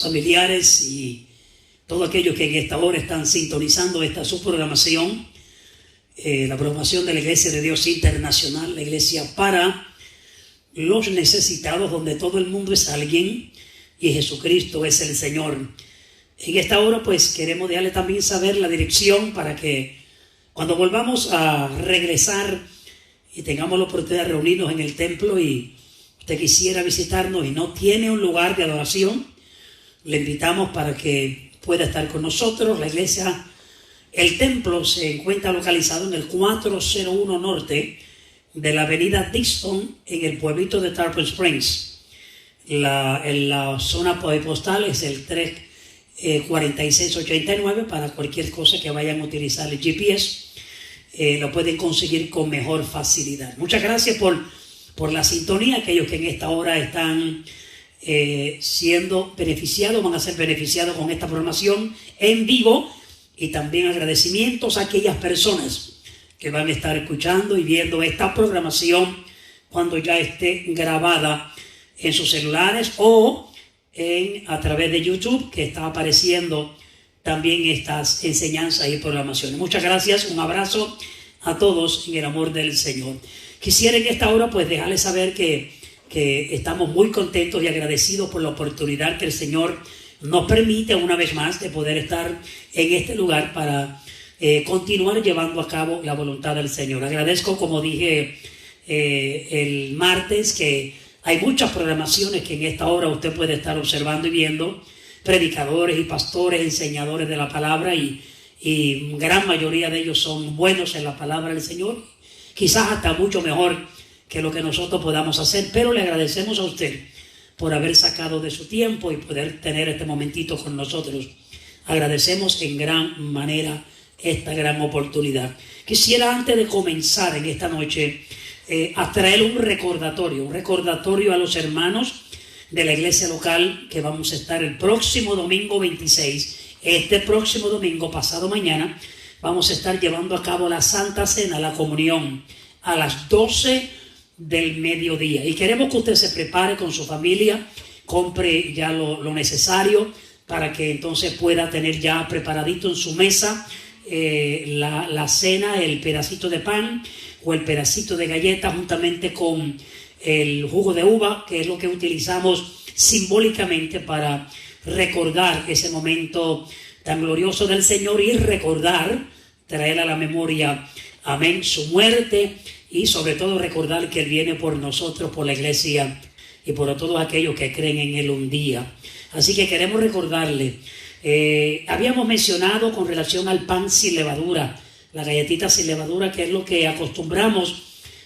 familiares y todos aquellos que en esta hora están sintonizando esta subprogramación, la programación de la Iglesia de Dios Internacional, la iglesia para los necesitados, donde todo el mundo es alguien y Jesucristo es el Señor. En esta hora pues queremos dejarle también saber la dirección para que cuando volvamos a regresar y tengamos la oportunidad de reunirnos en el templo y usted quisiera visitarnos y no tiene un lugar de adoración, le invitamos para que pueda estar con nosotros. La iglesia, el templo se encuentra localizado en el 401 Norte de la avenida Dixon, en el pueblito de Tarpon Springs. En la zona postal es el 34689 para cualquier cosa que vayan a utilizar el GPS. Lo pueden conseguir con mejor facilidad. Muchas gracias por la sintonía. Aquellos que en esta hora están siendo beneficiados, van a ser beneficiados con esta programación en vivo, y también agradecimientos a aquellas personas que van a estar escuchando y viendo esta programación cuando ya esté grabada en sus celulares o a través de YouTube, que está apareciendo también estas enseñanzas y programaciones. Muchas gracias, un abrazo a todos en el amor del Señor. Quisiera en esta hora pues dejarles saber que estamos muy contentos y agradecidos por la oportunidad que el Señor nos permite una vez más de poder estar en este lugar para continuar llevando a cabo la voluntad del Señor. Agradezco, como dije el martes, que hay muchas programaciones que en esta hora usted puede estar observando y viendo, predicadores y pastores, enseñadores de la palabra, y gran mayoría de ellos son buenos en la palabra del Señor, quizás hasta mucho mejor que lo que nosotros podamos hacer, pero le agradecemos a usted por haber sacado de su tiempo y poder tener este momentito con nosotros. Agradecemos en gran manera esta gran oportunidad. Quisiera, antes de comenzar en esta noche, a traer un recordatorio a los hermanos de la iglesia local, que vamos a estar el próximo domingo 26, este próximo domingo, pasado mañana, vamos a estar llevando a cabo la Santa Cena, la comunión, a las 12 del mediodía. Y queremos que usted se prepare con su familia, compre ya lo necesario para que entonces pueda tener ya preparadito en su mesa la cena, el pedacito de pan o el pedacito de galleta juntamente con el jugo de uva, que es lo que utilizamos simbólicamente para recordar ese momento tan glorioso del Señor y recordar, traer a la memoria, amén, su muerte, y sobre todo recordar que Él viene por nosotros, por la iglesia y por todos aquellos que creen en Él un día. Así que queremos recordarle, habíamos mencionado con relación al pan sin levadura, la galletita sin levadura, que es lo que acostumbramos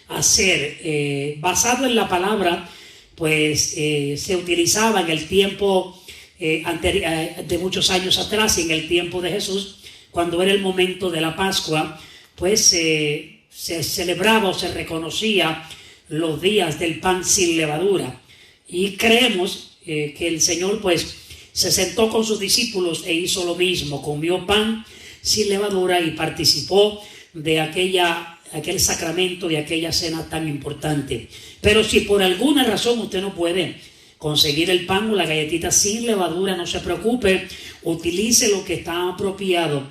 a hacer. Basado en la palabra, pues se utilizaba en el tiempo de muchos años atrás, y en el tiempo de Jesús, cuando era el momento de la Pascua, pues se celebraba o se reconocía los días del pan sin levadura. Y creemos que el Señor pues se sentó con sus discípulos e hizo lo mismo, comió pan sin levadura y participó de aquel sacramento, de aquella cena tan importante. Pero si por alguna razón usted no puede conseguir el pan o la galletita sin levadura, no se preocupe, utilice lo que está apropiado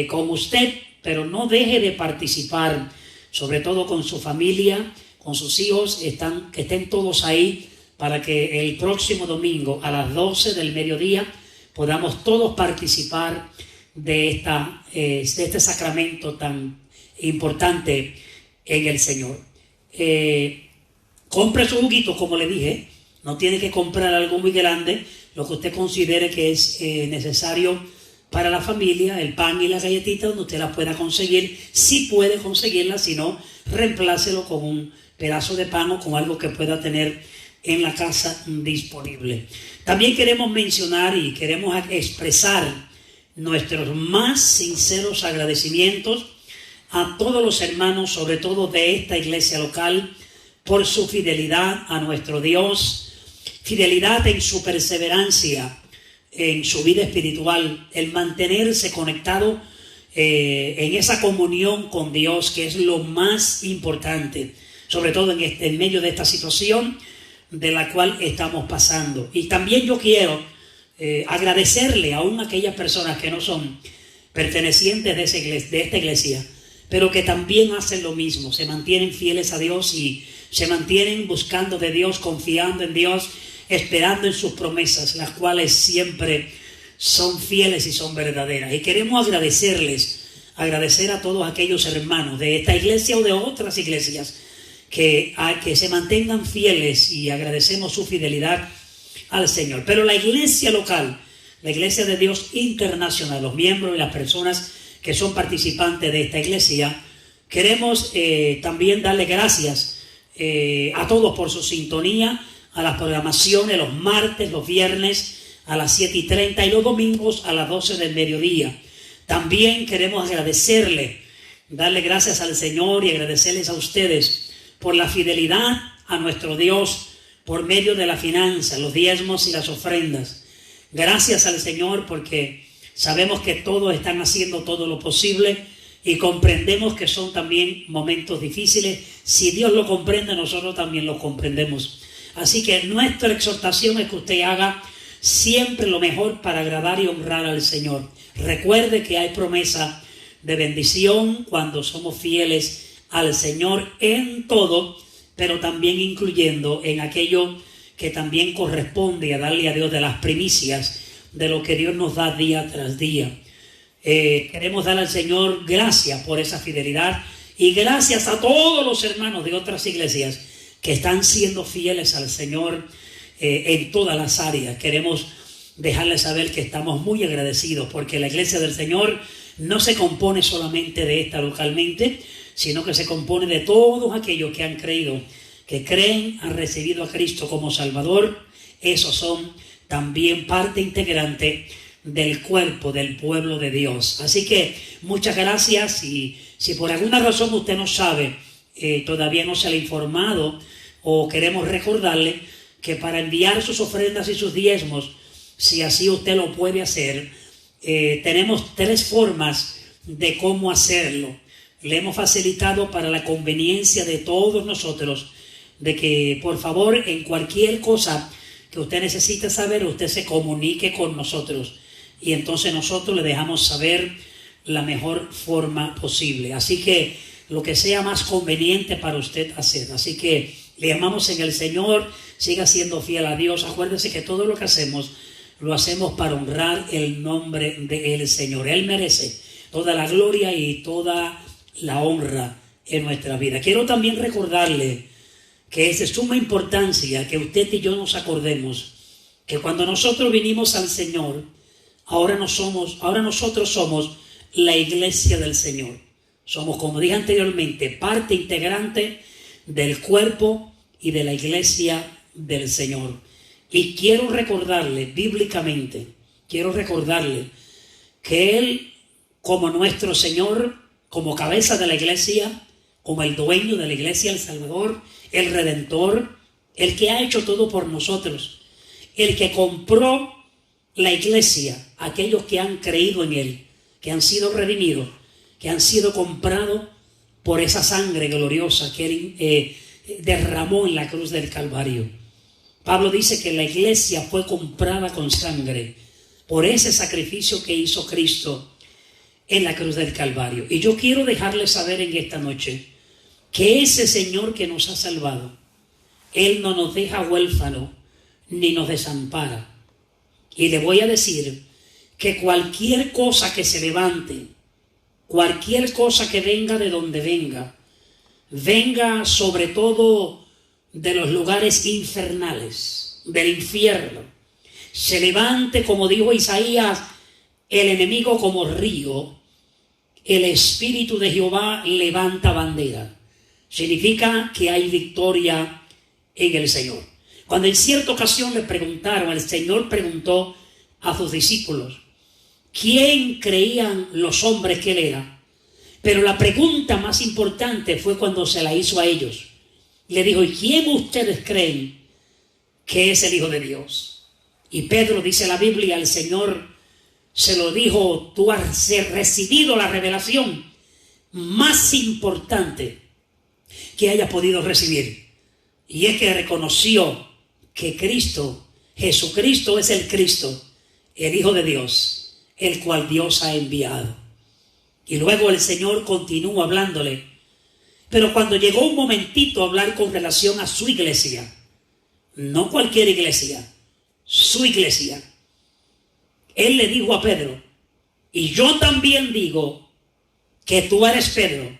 con usted, pero no deje de participar, sobre todo con su familia, con sus hijos, que estén todos ahí, para que el próximo domingo a las 12 del mediodía podamos todos participar de este sacramento tan importante en el Señor. Compre su juguito, como le dije, no tiene que comprar algo muy grande, lo que usted considere que es necesario para la familia, el pan y la galletita, donde usted las pueda conseguir, si puede conseguirlas, si no, reemplácelo con un pedazo de pan o con algo que pueda tener en la casa disponible. También queremos mencionar y queremos expresar nuestros más sinceros agradecimientos a todos los hermanos, sobre todo de esta iglesia local, por su fidelidad a nuestro Dios, fidelidad en su perseverancia, en su vida espiritual, el mantenerse conectado en esa comunión con Dios, que es lo más importante, sobre todo en medio de esta situación de la cual estamos pasando. Y también yo quiero agradecerle aún a aquellas personas que no son pertenecientes de esta iglesia, pero que también hacen lo mismo, se mantienen fieles a Dios y se mantienen buscando de Dios, confiando en Dios, esperando en sus promesas, las cuales siempre son fieles y son verdaderas. Y queremos agradecer a todos aquellos hermanos de esta iglesia o de otras iglesias que se mantengan fieles, y agradecemos su fidelidad al Señor. Pero la iglesia local, la Iglesia de Dios Internacional, los miembros y las personas que son participantes de esta iglesia, queremos también darle gracias a todos por su sintonía a las programaciones los martes, los viernes a las 7:30 y los domingos a las 12 del mediodía. También queremos darle gracias al Señor y agradecerles a ustedes por la fidelidad a nuestro Dios por medio de la finanza, los diezmos y las ofrendas. Gracias al Señor, porque sabemos que todos están haciendo todo lo posible y comprendemos que son también momentos difíciles. Si Dios lo comprende, nosotros también lo comprendemos. Así que nuestra exhortación es que usted haga siempre lo mejor para agradar y honrar al Señor. Recuerde que hay promesa de bendición cuando somos fieles al Señor en todo, pero también incluyendo en aquello que también corresponde a darle a Dios de las primicias de lo que Dios nos da día tras día. Queremos dar al Señor gracias por esa fidelidad y gracias a todos los hermanos de otras iglesias que están siendo fieles al Señor en todas las áreas. Queremos dejarles saber que estamos muy agradecidos, porque la iglesia del Señor no se compone solamente de esta localmente, sino que se compone de todos aquellos que han creído, que creen, han recibido a Cristo como Salvador. Esos son también parte integrante del cuerpo del pueblo de Dios. Así que muchas gracias, y si por alguna razón usted no sabe, todavía no se le ha informado, o queremos recordarle que para enviar sus ofrendas y sus diezmos, si así usted lo puede hacer, tenemos 3 formas de cómo hacerlo. Le hemos facilitado para la conveniencia de todos nosotros, de que por favor en cualquier cosa que usted necesite saber, usted se comunique con nosotros, y entonces nosotros le dejamos saber la mejor forma posible. Así que lo que sea más conveniente para usted hacer. Así que le amamos en el Señor, siga siendo fiel a Dios. Acuérdese que todo lo que hacemos, lo hacemos para honrar el nombre del Señor. Él merece toda la gloria y toda la honra en nuestra vida. Quiero también recordarle que es de suma importancia que usted y yo nos acordemos que cuando nosotros vinimos al Señor, ahora nosotros somos la iglesia del Señor. Somos, como dije anteriormente, parte integrante del cuerpo y de la iglesia del Señor. Y quiero recordarle bíblicamente, que Él, como nuestro Señor, como cabeza de la iglesia, como el dueño de la iglesia, el Salvador, el Redentor, el que ha hecho todo por nosotros, el que compró la iglesia, aquellos que han creído en Él, que han sido redimidos, que han sido comprados por esa sangre gloriosa que Él derramó en la cruz del Calvario. Pablo dice que la iglesia fue comprada con sangre por ese sacrificio que hizo Cristo en la cruz del Calvario. Y yo quiero dejarles saber en esta noche que ese Señor que nos ha salvado, Él no nos deja huérfanos ni nos desampara. Y le voy a decir que cualquier cosa que se levante, cualquier cosa que venga de donde venga sobre todo de los lugares infernales, del infierno, se levante, como dijo Isaías, el enemigo como río, el Espíritu de Jehová levanta bandera. Significa que hay victoria en el Señor. Cuando en cierta ocasión le preguntaron, el Señor preguntó a sus discípulos, ¿quién creían los hombres que Él era? Pero la pregunta más importante fue cuando se la hizo a ellos. Le dijo, ¿y quién ustedes creen que es el Hijo de Dios? Y Pedro, dice la Biblia, el Señor se lo dijo, tú has recibido la revelación más importante que haya podido recibir. Y es que reconoció que Cristo, Jesucristo es el Cristo, el Hijo de Dios, el cual Dios ha enviado. Y luego el Señor continúa hablándole. Pero cuando llegó un momentito a hablar con relación a su iglesia, no cualquier iglesia, su iglesia, Él le dijo a Pedro, y yo también digo que tú eres Pedro,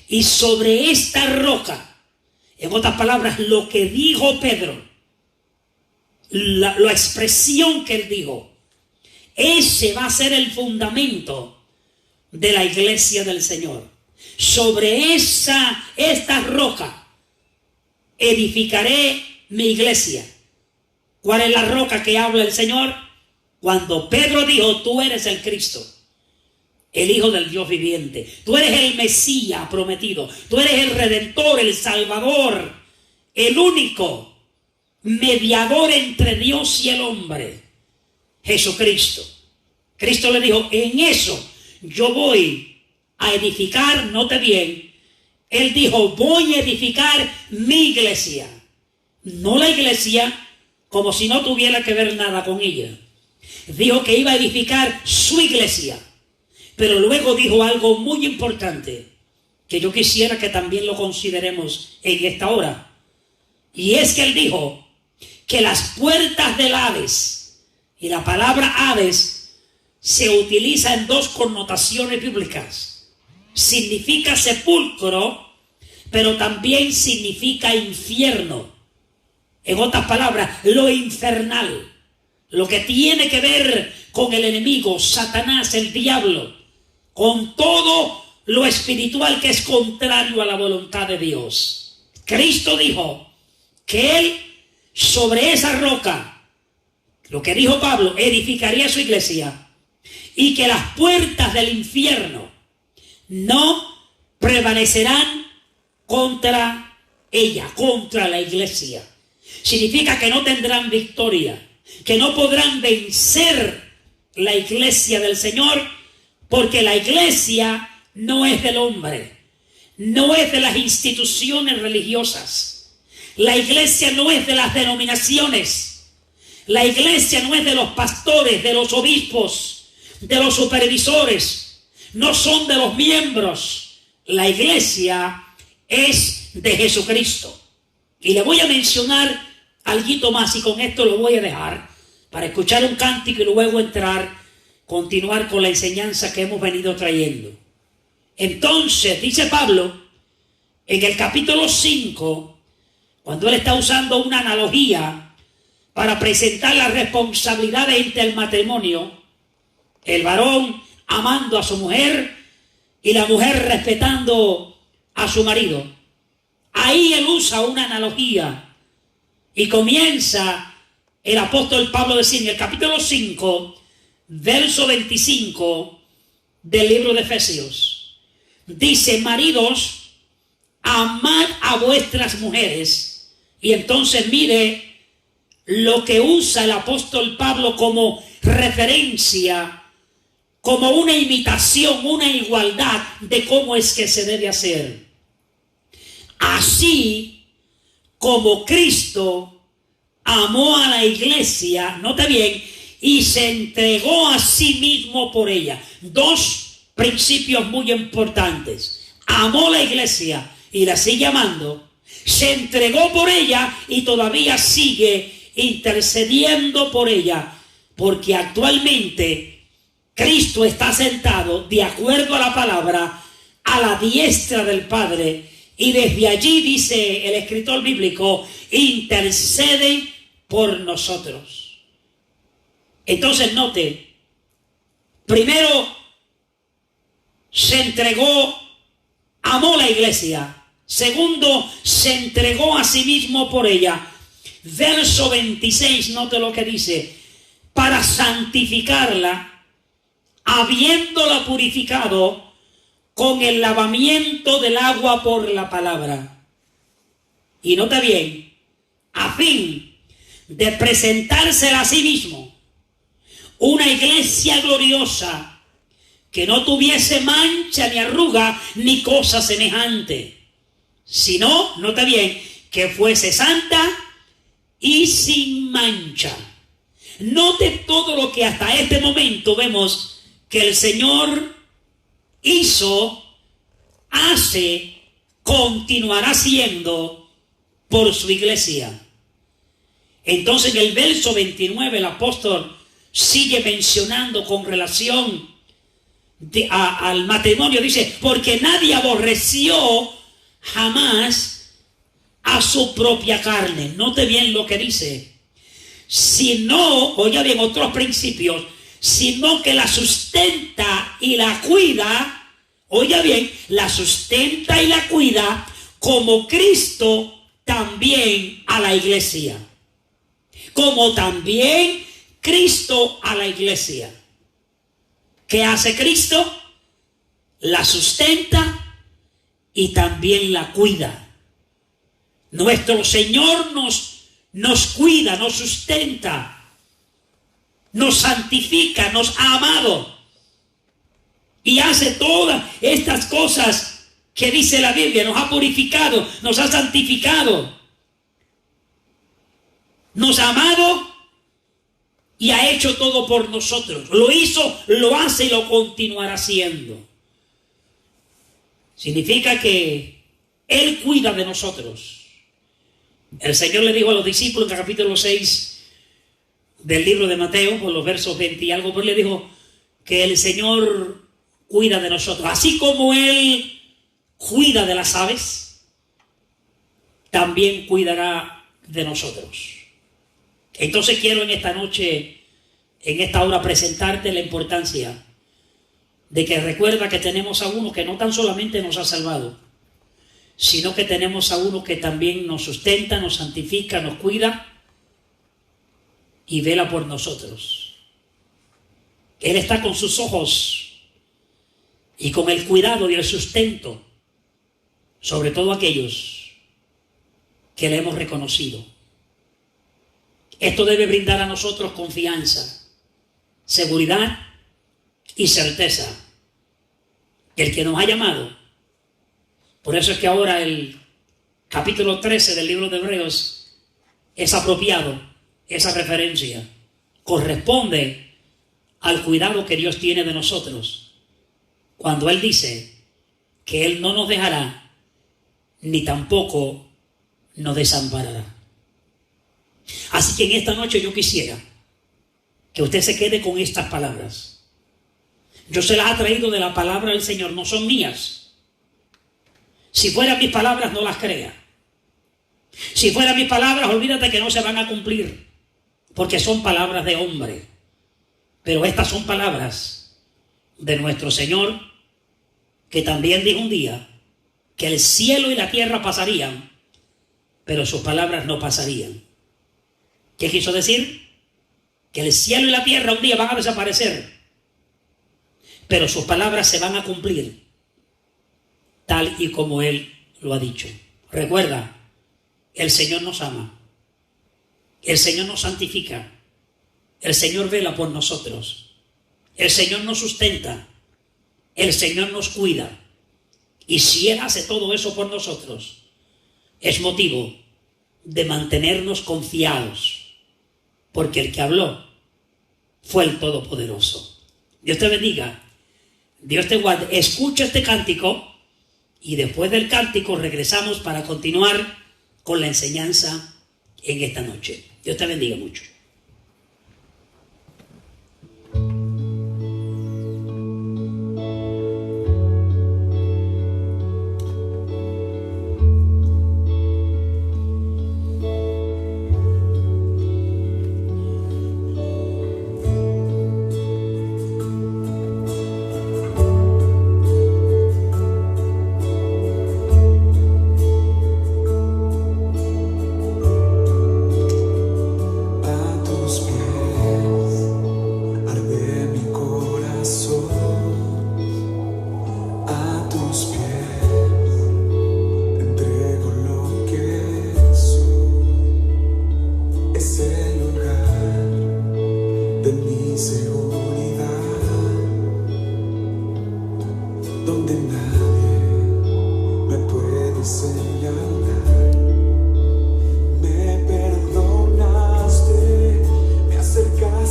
y sobre esta roca, en otras palabras, lo que dijo Pedro, la expresión que él dijo, ese va a ser el fundamento de la iglesia del Señor. Sobre esta roca edificaré mi iglesia. ¿Cuál es la roca que habla el Señor? Cuando Pedro dijo, tú eres el Cristo, el Hijo del Dios viviente. Tú eres el Mesías prometido. Tú eres el Redentor, el Salvador, el único mediador entre Dios y el hombre, Jesucristo. Cristo le dijo, en eso yo voy a edificar, note bien, Él dijo, voy a edificar mi iglesia. No la iglesia como si no tuviera que ver nada con ella. Dijo que iba a edificar su iglesia. Pero luego dijo algo muy importante que yo quisiera que también lo consideremos en esta hora. Y es que Él dijo que las puertas del Hades, y la palabra Hades se utiliza en dos connotaciones bíblicas. Significa sepulcro, pero también significa infierno. En otras palabras, lo infernal, lo que tiene que ver con el enemigo, Satanás, el diablo, con todo lo espiritual que es contrario a la voluntad de Dios. Cristo dijo que Él sobre esa roca, lo que dijo Pablo, edificaría su iglesia y que las puertas del infierno no prevalecerán contra ella, contra la iglesia. Significa que no tendrán victoria, que no podrán vencer la iglesia del Señor, porque la iglesia no es del hombre, no es de las instituciones religiosas, la iglesia no es de las denominaciones, la iglesia no es de los pastores, de los obispos, de los supervisores, no son de los miembros. La iglesia es de Jesucristo. Y le voy a mencionar algo más y con esto lo voy a dejar para escuchar un cántico y luego continuar con la enseñanza que hemos venido trayendo. Entonces, dice Pablo, en el capítulo 5, cuando él está usando una analogía para presentar las responsabilidades entre el matrimonio, el varón amando a su mujer y la mujer respetando a su marido. Ahí él usa una analogía y comienza el apóstol Pablo a decir en el capítulo 5, verso 25 del libro de Efesios. Dice, maridos, amad a vuestras mujeres. Y entonces mire lo que usa el apóstol Pablo como referencia, como una imitación, una igualdad de cómo es que se debe hacer. Así como Cristo amó a la iglesia, note bien, y se entregó a sí mismo por ella. Dos principios muy importantes. Amó la iglesia y la sigue amando. Se entregó por ella y todavía sigue intercediendo por ella, porque actualmente Cristo está sentado, de acuerdo a la palabra, a la diestra del Padre, y desde allí, dice el escritor bíblico, intercede por nosotros. Entonces note, primero se entregó, amó la iglesia. Segundo, se entregó a sí mismo por ella. Verso 26, note lo que dice, para santificarla, habiéndola purificado con el lavamiento del agua por la palabra. Y nota bien, a fin de presentársela a sí mismo, una iglesia gloriosa, que no tuviese mancha ni arruga ni cosa semejante, sino, nota bien, que fuese santa y sin mancha. note todo lo que hasta este momento vemos que el Señor hizo, hace, continuará siendo por su iglesia. Entonces en el verso 29 el apóstol sigue mencionando con relación al matrimonio. Dice, porque nadie aborreció jamás a su propia carne. Note bien lo que dice. Sino, oiga bien, otros principios, sino que la sustenta y la cuida, oiga bien, la sustenta y la cuida como Cristo también a la iglesia. Como también Cristo a la iglesia. ¿Qué hace Cristo? La sustenta y también la cuida. Nuestro Señor nos cuida, nos sustenta, nos santifica, nos ha amado y hace todas estas cosas que dice la Biblia. Nos ha purificado, nos ha santificado, nos ha amado y ha hecho todo por nosotros. Lo hizo, lo hace y lo continuará haciendo. Significa que Él cuida de nosotros. El Señor le dijo a los discípulos en el capítulo 6 del libro de Mateo, por los versos 20 y algo, pues le dijo que el Señor cuida de nosotros. Así como Él cuida de las aves, también cuidará de nosotros. Entonces quiero en esta noche, en esta hora, presentarte la importancia de que recuerda que tenemos a uno que no tan solamente nos ha salvado, sino que tenemos a uno que también nos sustenta, nos santifica, nos cuida y vela por nosotros. Él está con sus ojos y con el cuidado y el sustento sobre todo aquellos que le hemos reconocido. Esto debe brindar a nosotros confianza, seguridad y certeza. El que nos ha llamado. Por eso es que ahora el capítulo 13 del libro de Hebreos es apropiado, esa referencia. Corresponde al cuidado que Dios tiene de nosotros. Cuando Él dice que Él no nos dejará, ni tampoco nos desamparará. Así que en esta noche yo quisiera que usted se quede con estas palabras. Yo se las he traído de la palabra del Señor, no son mías. Si fueran mis palabras, no las crea. Si fueran mis palabras, olvídate que no se van a cumplir, porque son palabras de hombre. Pero estas son palabras de nuestro Señor, que también dijo un día que el cielo y la tierra pasarían, pero sus palabras no pasarían. ¿Qué quiso decir? Que el cielo y la tierra un día van a desaparecer, pero sus palabras se van a cumplir, tal y como Él lo ha dicho. Recuerda, el Señor nos ama, el Señor nos santifica, el Señor vela por nosotros, el Señor nos sustenta, el Señor nos cuida. Y si Él hace todo eso por nosotros, es motivo de mantenernos confiados, porque el que habló fue el Todopoderoso. Dios te bendiga, Dios te guarde. Escucha este cántico y después del cántico regresamos para continuar con la enseñanza en esta noche. Dios te bendiga mucho. Me perdonaste, me acercaste.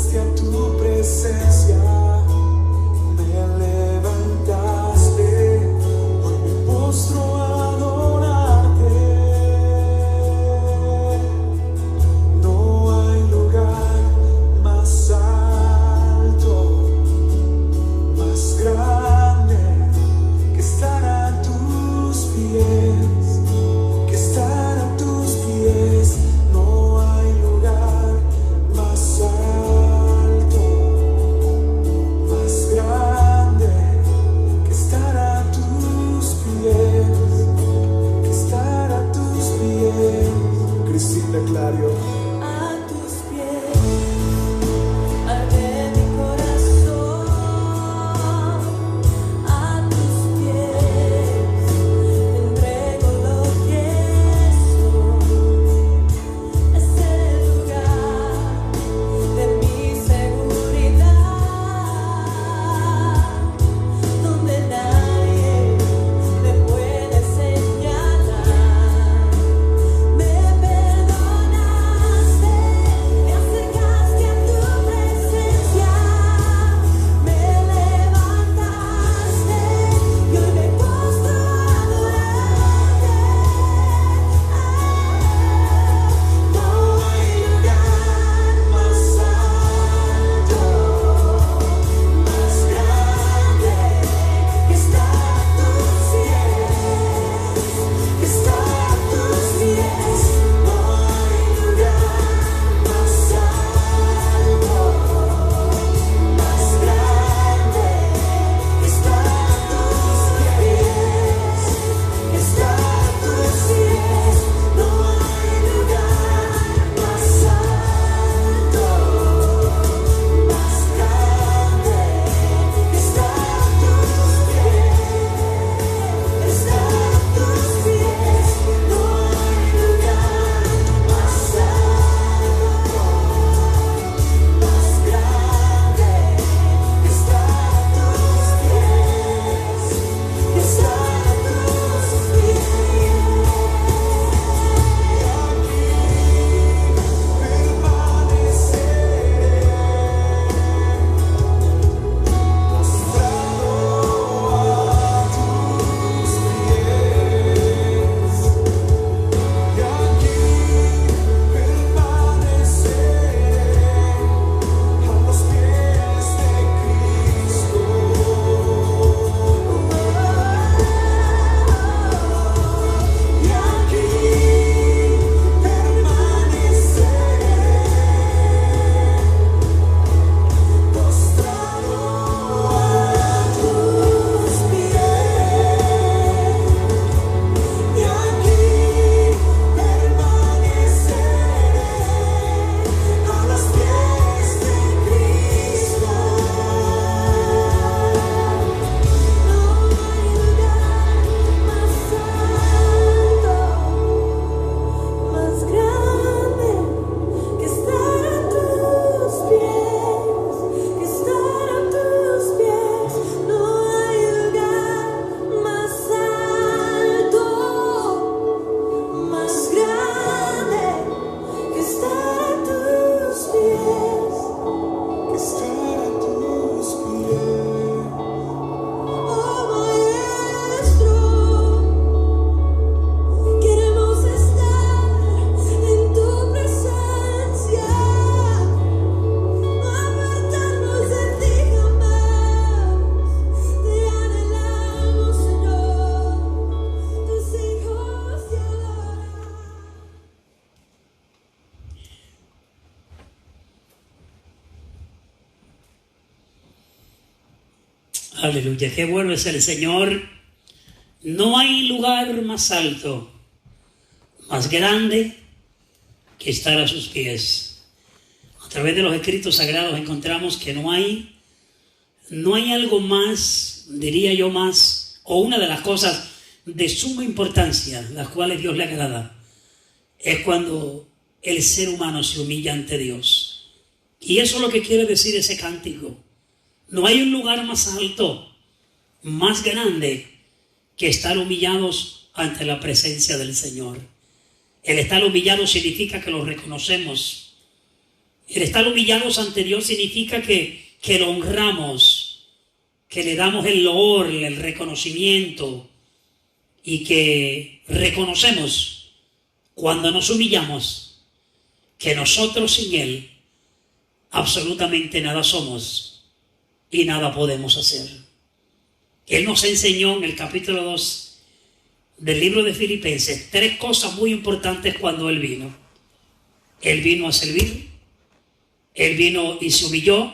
Aleluya, qué bueno es el Señor. No hay lugar más alto, más grande que estar a sus pies. A través de los escritos sagrados encontramos que no hay algo más, diría yo más, o una de las cosas de suma importancia, las cuales Dios le agrada, es cuando el ser humano se humilla ante Dios. Y eso es lo que quiere decir ese cántico. No hay un lugar más alto, más grande que estar humillados ante la presencia del Señor. El estar humillado significa que lo reconocemos. El estar humillados ante Dios significa que lo honramos, que le damos el loor, el reconocimiento, y que reconocemos cuando nos humillamos que nosotros sin Él absolutamente nada somos y nada podemos hacer. Él nos enseñó en el capítulo 2 del libro de Filipenses 3 cosas muy importantes cuando Él vino. Él vino a servir, Él vino y se humilló,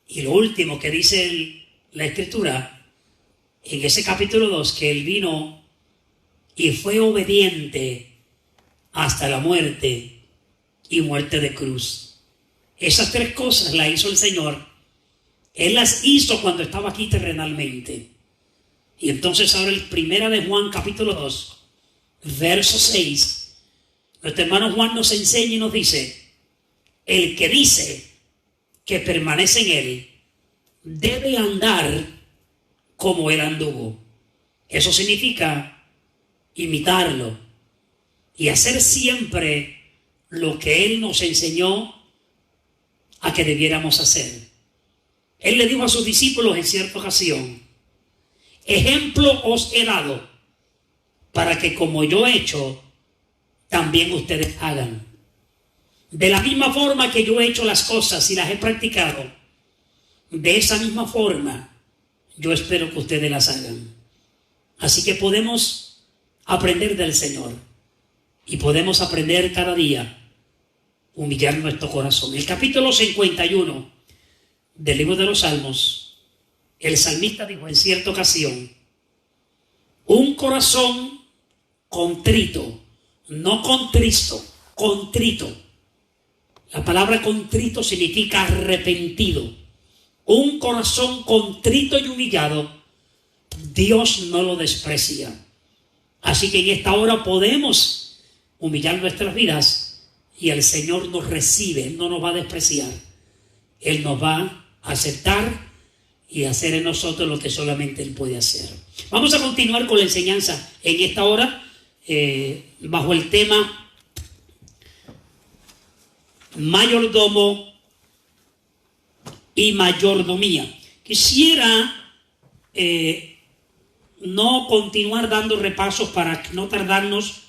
y lo último que dice la Escritura en ese capítulo 2, que Él vino y fue obediente hasta la muerte y muerte de cruz. Esas 3 cosas las hizo el Señor. Él las hizo cuando estaba aquí terrenalmente. Y entonces ahora el 1 de Juan capítulo 2, verso 6, nuestro hermano Juan nos enseña y nos dice: el que dice que permanece en Él debe andar como Él anduvo. Eso significa imitarlo y hacer siempre lo que Él nos enseñó a que debiéramos hacer. Él le dijo a sus discípulos en cierta ocasión: ejemplo os he dado para que como yo he hecho, también ustedes hagan. De la misma forma que yo he hecho las cosas y las he practicado, de esa misma forma yo espero que ustedes las hagan. Así que podemos aprender del Señor y podemos aprender cada día humillar nuestro corazón. El capítulo 51 del libro de los Salmos, el salmista dijo en cierta ocasión: un corazón contrito, no contristo, contrito. La palabra contrito significa arrepentido. Un corazón contrito y humillado, Dios no lo desprecia. Así que en esta hora podemos humillar nuestras vidas y el Señor nos recibe. Él no nos va a despreciar. Él nos va a aceptar y hacer en nosotros lo que solamente Él puede hacer. Vamos a continuar con la enseñanza en esta hora bajo el tema mayordomo y mayordomía. Quisiera no continuar dando repasos para no tardarnos,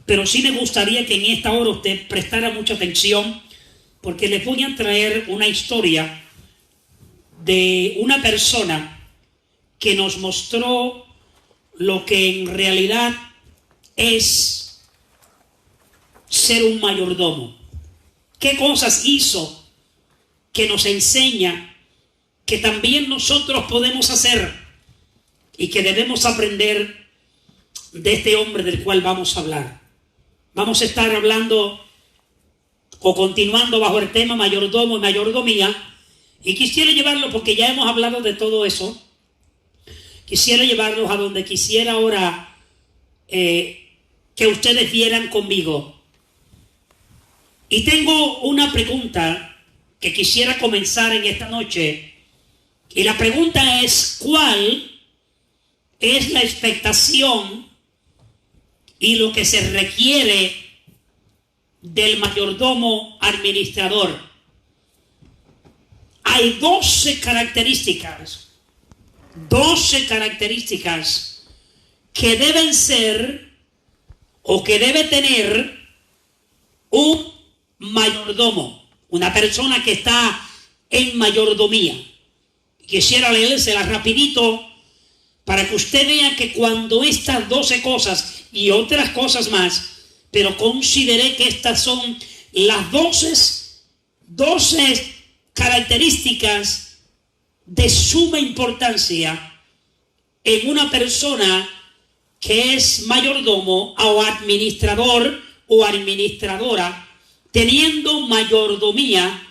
pero sí me gustaría que en esta hora usted prestara mucha atención, porque les voy a traer una historia de una persona que nos mostró lo que en realidad es ser un mayordomo. ¿Qué cosas hizo que nos enseña que también nosotros podemos hacer y que debemos aprender de este hombre del cual vamos a hablar? Vamos a estar hablando o continuando bajo el tema mayordomo y mayordomía, y quisiera llevarlo, porque ya hemos hablado de todo eso, quisiera llevarlos a donde quisiera ahora que ustedes vieran conmigo. Y tengo una pregunta que quisiera comenzar en esta noche, y la pregunta es: ¿cuál es la expectación y lo que se requiere del mayordomo administrador? Hay 12 características que deben ser o que debe tener un mayordomo, una persona que está en mayordomía. Quisiera leérselas rapidito para que usted vea que cuando estas 12 cosas y otras cosas más, pero consideré que estas son las 12 características de suma importancia en una persona que es mayordomo o administrador o administradora, teniendo mayordomía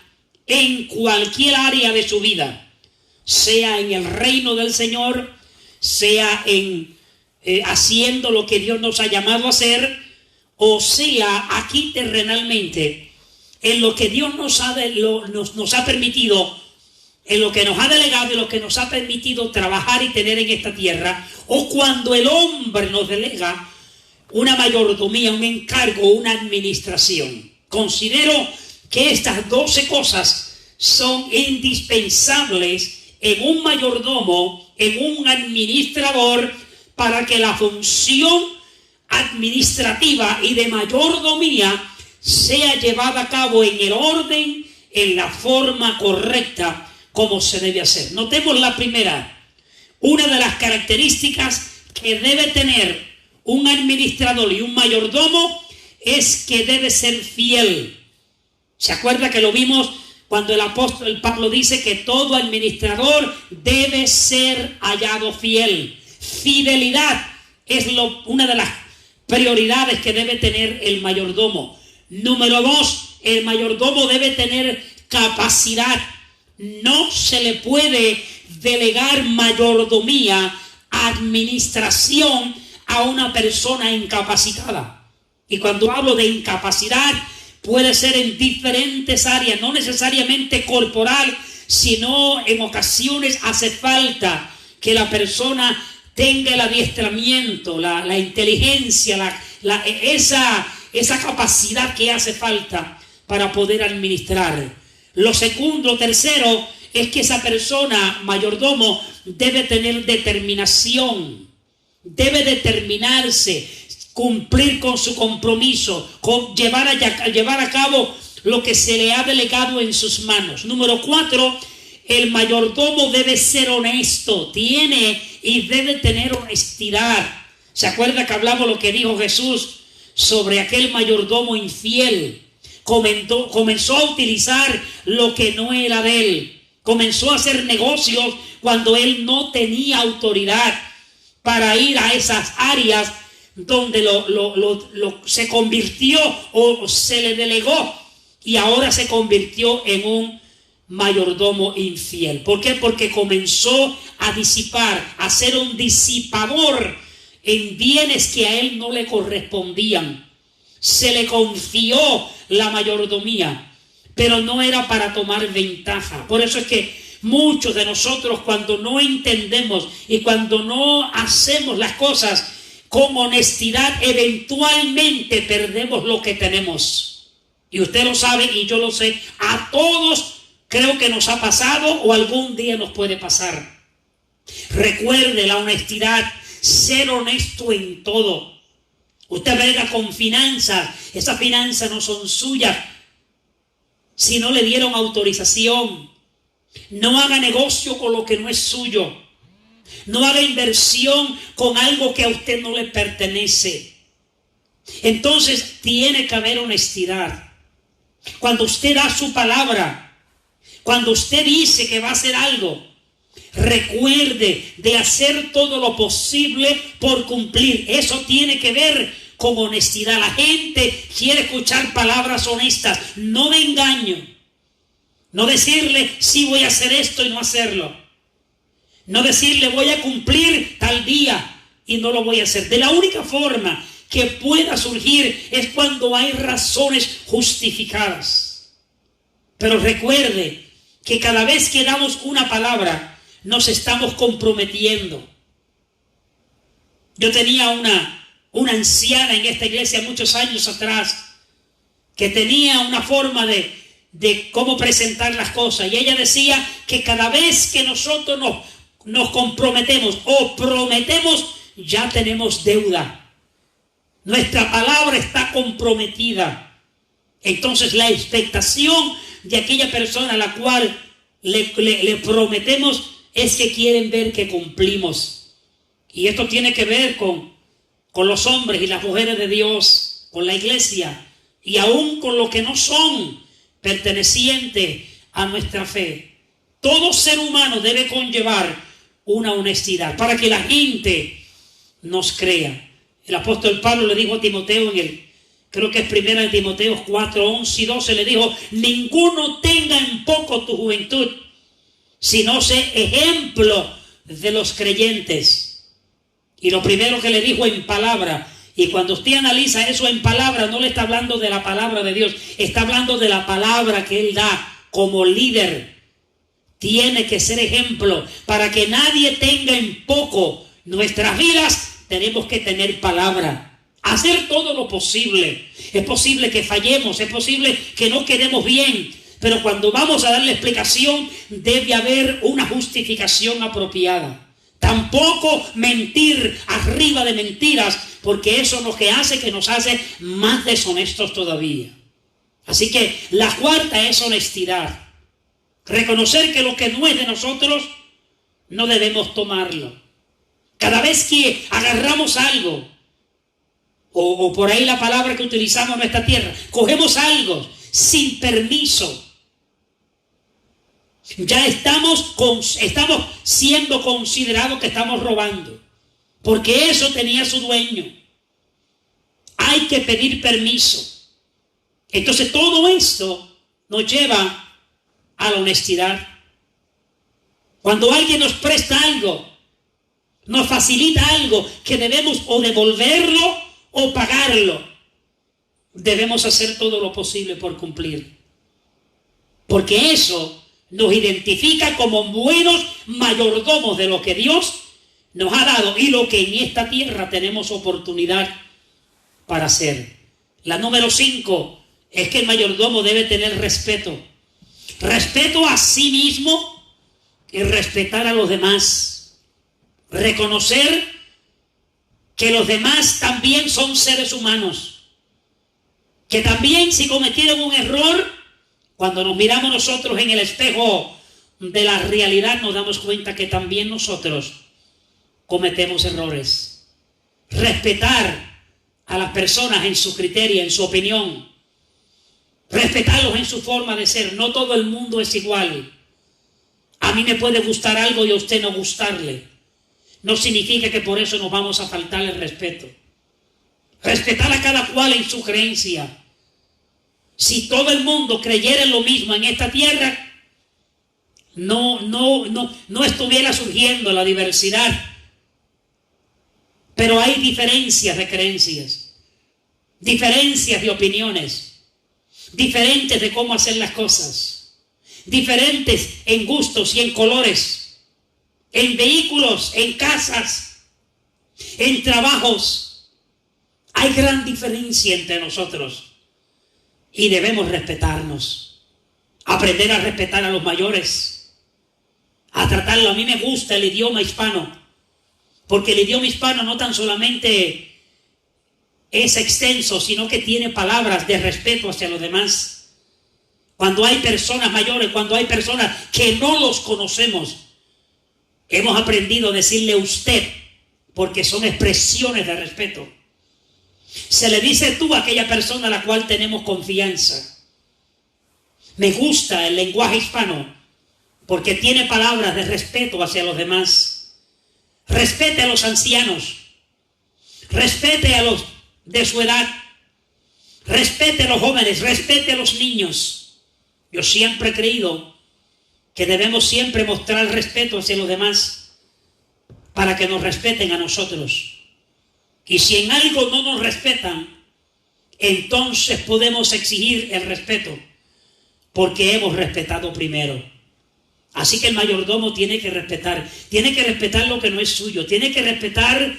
en cualquier área de su vida, sea en el reino del Señor, sea en haciendo lo que Dios nos ha llamado a hacer, o sea aquí terrenalmente, en lo que Dios nos ha permitido, en lo que nos ha delegado y lo que nos ha permitido trabajar y tener en esta tierra, o cuando el hombre nos delega una mayordomía, un encargo, una administración. Considero que estas 12 cosas son indispensables en un mayordomo, en un administrador, para que la función administrativa y de mayordomía sea llevada a cabo en el orden, en la forma correcta, como se debe hacer. Notemos la primera. Una de las características que debe tener un administrador y un mayordomo es que debe ser fiel. ¿Se acuerda que lo vimos cuando el apóstol Pablo dice que todo administrador debe ser hallado fiel? Fidelidad es una de las prioridades que debe tener el mayordomo. Número 2, el mayordomo debe tener capacidad. No se le puede delegar mayordomía, administración a una persona incapacitada. Y cuando hablo de incapacidad, puede ser en diferentes áreas, no necesariamente corporal, sino en ocasiones hace falta que la persona tenga el adiestramiento, la inteligencia, esa capacidad que hace falta para poder administrar. Lo tercero, es que esa persona, mayordomo, debe tener determinación, debe determinarse, cumplir con su compromiso, llevar a cabo lo que se le ha delegado en sus manos. Número 4, el mayordomo debe ser honesto, tiene y debe tener honestidad. ¿Se acuerda que hablamos lo que dijo Jesús sobre aquel mayordomo infiel? Comenzó a utilizar lo que no era de él. Comenzó a hacer negocios cuando él no tenía autoridad para ir a esas áreas donde se convirtió o se le delegó, y ahora se convirtió en un mayordomo infiel. ¿Por qué? Porque comenzó a disipar, a ser un disipador en bienes que a él no le correspondían. Se le confió la mayordomía, pero no era para tomar ventaja. Por eso es que muchos de nosotros, cuando no entendemos y cuando no hacemos las cosas con honestidad, eventualmente perdemos lo que tenemos. Y usted lo sabe y yo lo sé. A todos creo que nos ha pasado o algún día nos puede pasar. Recuerde la honestidad, ser honesto en todo. Usted brega con finanzas, esas finanzas no son suyas si no le dieron autorización. No haga negocio con lo que no es suyo. No haga inversión con algo que a usted no le pertenece. Entonces tiene que haber honestidad. Cuando usted da su palabra, cuando usted dice que va a hacer algo, recuerde de hacer todo lo posible por cumplir. Eso tiene que ver con honestidad. La gente quiere escuchar palabras honestas, no de engaño. No decirle, sí voy a hacer esto y no hacerlo. No decirle, voy a cumplir tal día y no lo voy a hacer. De la única forma que pueda surgir es cuando hay razones justificadas. Pero recuerde que cada vez que damos una palabra, nos estamos comprometiendo. Yo tenía una anciana en esta iglesia muchos años atrás que tenía una forma de cómo presentar las cosas, y ella decía que cada vez que nosotros nos comprometemos o prometemos, ya tenemos deuda. Nuestra palabra está comprometida. Entonces la expectación de aquella persona a la cual le prometemos es que quieren ver que cumplimos. Y esto tiene que ver con los hombres y las mujeres de Dios, con la iglesia, y aún con los que no son pertenecientes a nuestra fe. Todo ser humano debe conllevar una honestidad para que la gente nos crea. El apóstol Pablo le dijo a Timoteo creo que es primera de Timoteo 4, 11 y 12, le dijo: ninguno tenga en poco tu juventud, sino sé ejemplo de los creyentes. Y lo primero que le dijo en palabra, y cuando usted analiza eso en palabra, no le está hablando de la palabra de Dios, está hablando de la palabra que Él da como líder. Tiene que ser ejemplo para que nadie tenga en poco nuestras vidas. Tenemos que tener palabra, hacer todo lo posible. Es posible que fallemos, es posible que no quedemos bien, pero cuando vamos a dar la explicación debe haber una justificación apropiada. Tampoco mentir arriba de mentiras, porque eso es lo que hace que nos hace más deshonestos todavía. Así que la cuarta es honestidad. Reconocer que lo que no es de nosotros no debemos tomarlo. Cada vez que agarramos algo, o por ahí la palabra que utilizamos en nuestra tierra, cogemos algo sin permiso, ya estamos siendo considerados que estamos robando, porque eso tenía su dueño. Hay que pedir permiso. Entonces todo esto nos lleva a la honestidad. Cuando alguien nos presta algo, nos facilita algo que debemos o devolverlo o pagarlo, debemos hacer todo lo posible por cumplir, porque eso nos identifica como buenos mayordomos de lo que Dios nos ha dado y lo que en esta tierra tenemos oportunidad para hacer. La número 5 es que el mayordomo debe tener respeto. Respeto a sí mismo y respetar a los demás. Reconocer que los demás también son seres humanos. Que también si cometieron un error, cuando nos miramos nosotros en el espejo de la realidad, nos damos cuenta que también nosotros cometemos errores. Respetar a las personas en su criterio, en su opinión. Respetarlos en su forma de ser. No todo el mundo es igual. A mí me puede gustar algo y a usted no gustarle. No significa que por eso nos vamos a faltar el respeto. Respetar a cada cual en su creencia. Si todo el mundo creyera en lo mismo en esta tierra, no estuviera surgiendo la diversidad. Pero hay diferencias de creencias, diferencias de opiniones, diferentes de cómo hacer las cosas, diferentes en gustos y en colores, en vehículos, en casas, en trabajos. Hay gran diferencia entre nosotros y debemos respetarnos, aprender a respetar a los mayores, a tratarlo. A mí me gusta el idioma hispano, porque el idioma hispano no tan solamente es extenso, sino que tiene palabras de respeto hacia los demás. Cuando hay personas mayores, cuando hay personas que no los conocemos, hemos aprendido a decirle usted, porque son expresiones de respeto. Se le dice tú a aquella persona a la cual tenemos confianza. Me gusta el lenguaje hispano, porque tiene palabras de respeto hacia los demás. Respete a los ancianos, respete a los de su edad, respete a los jóvenes, respete a los niños. Yo siempre he creído que debemos siempre mostrar respeto hacia los demás para que nos respeten a nosotros. Y si en algo no nos respetan, entonces podemos exigir el respeto porque hemos respetado primero. Así que el mayordomo tiene que respetar lo que no es suyo, tiene que respetar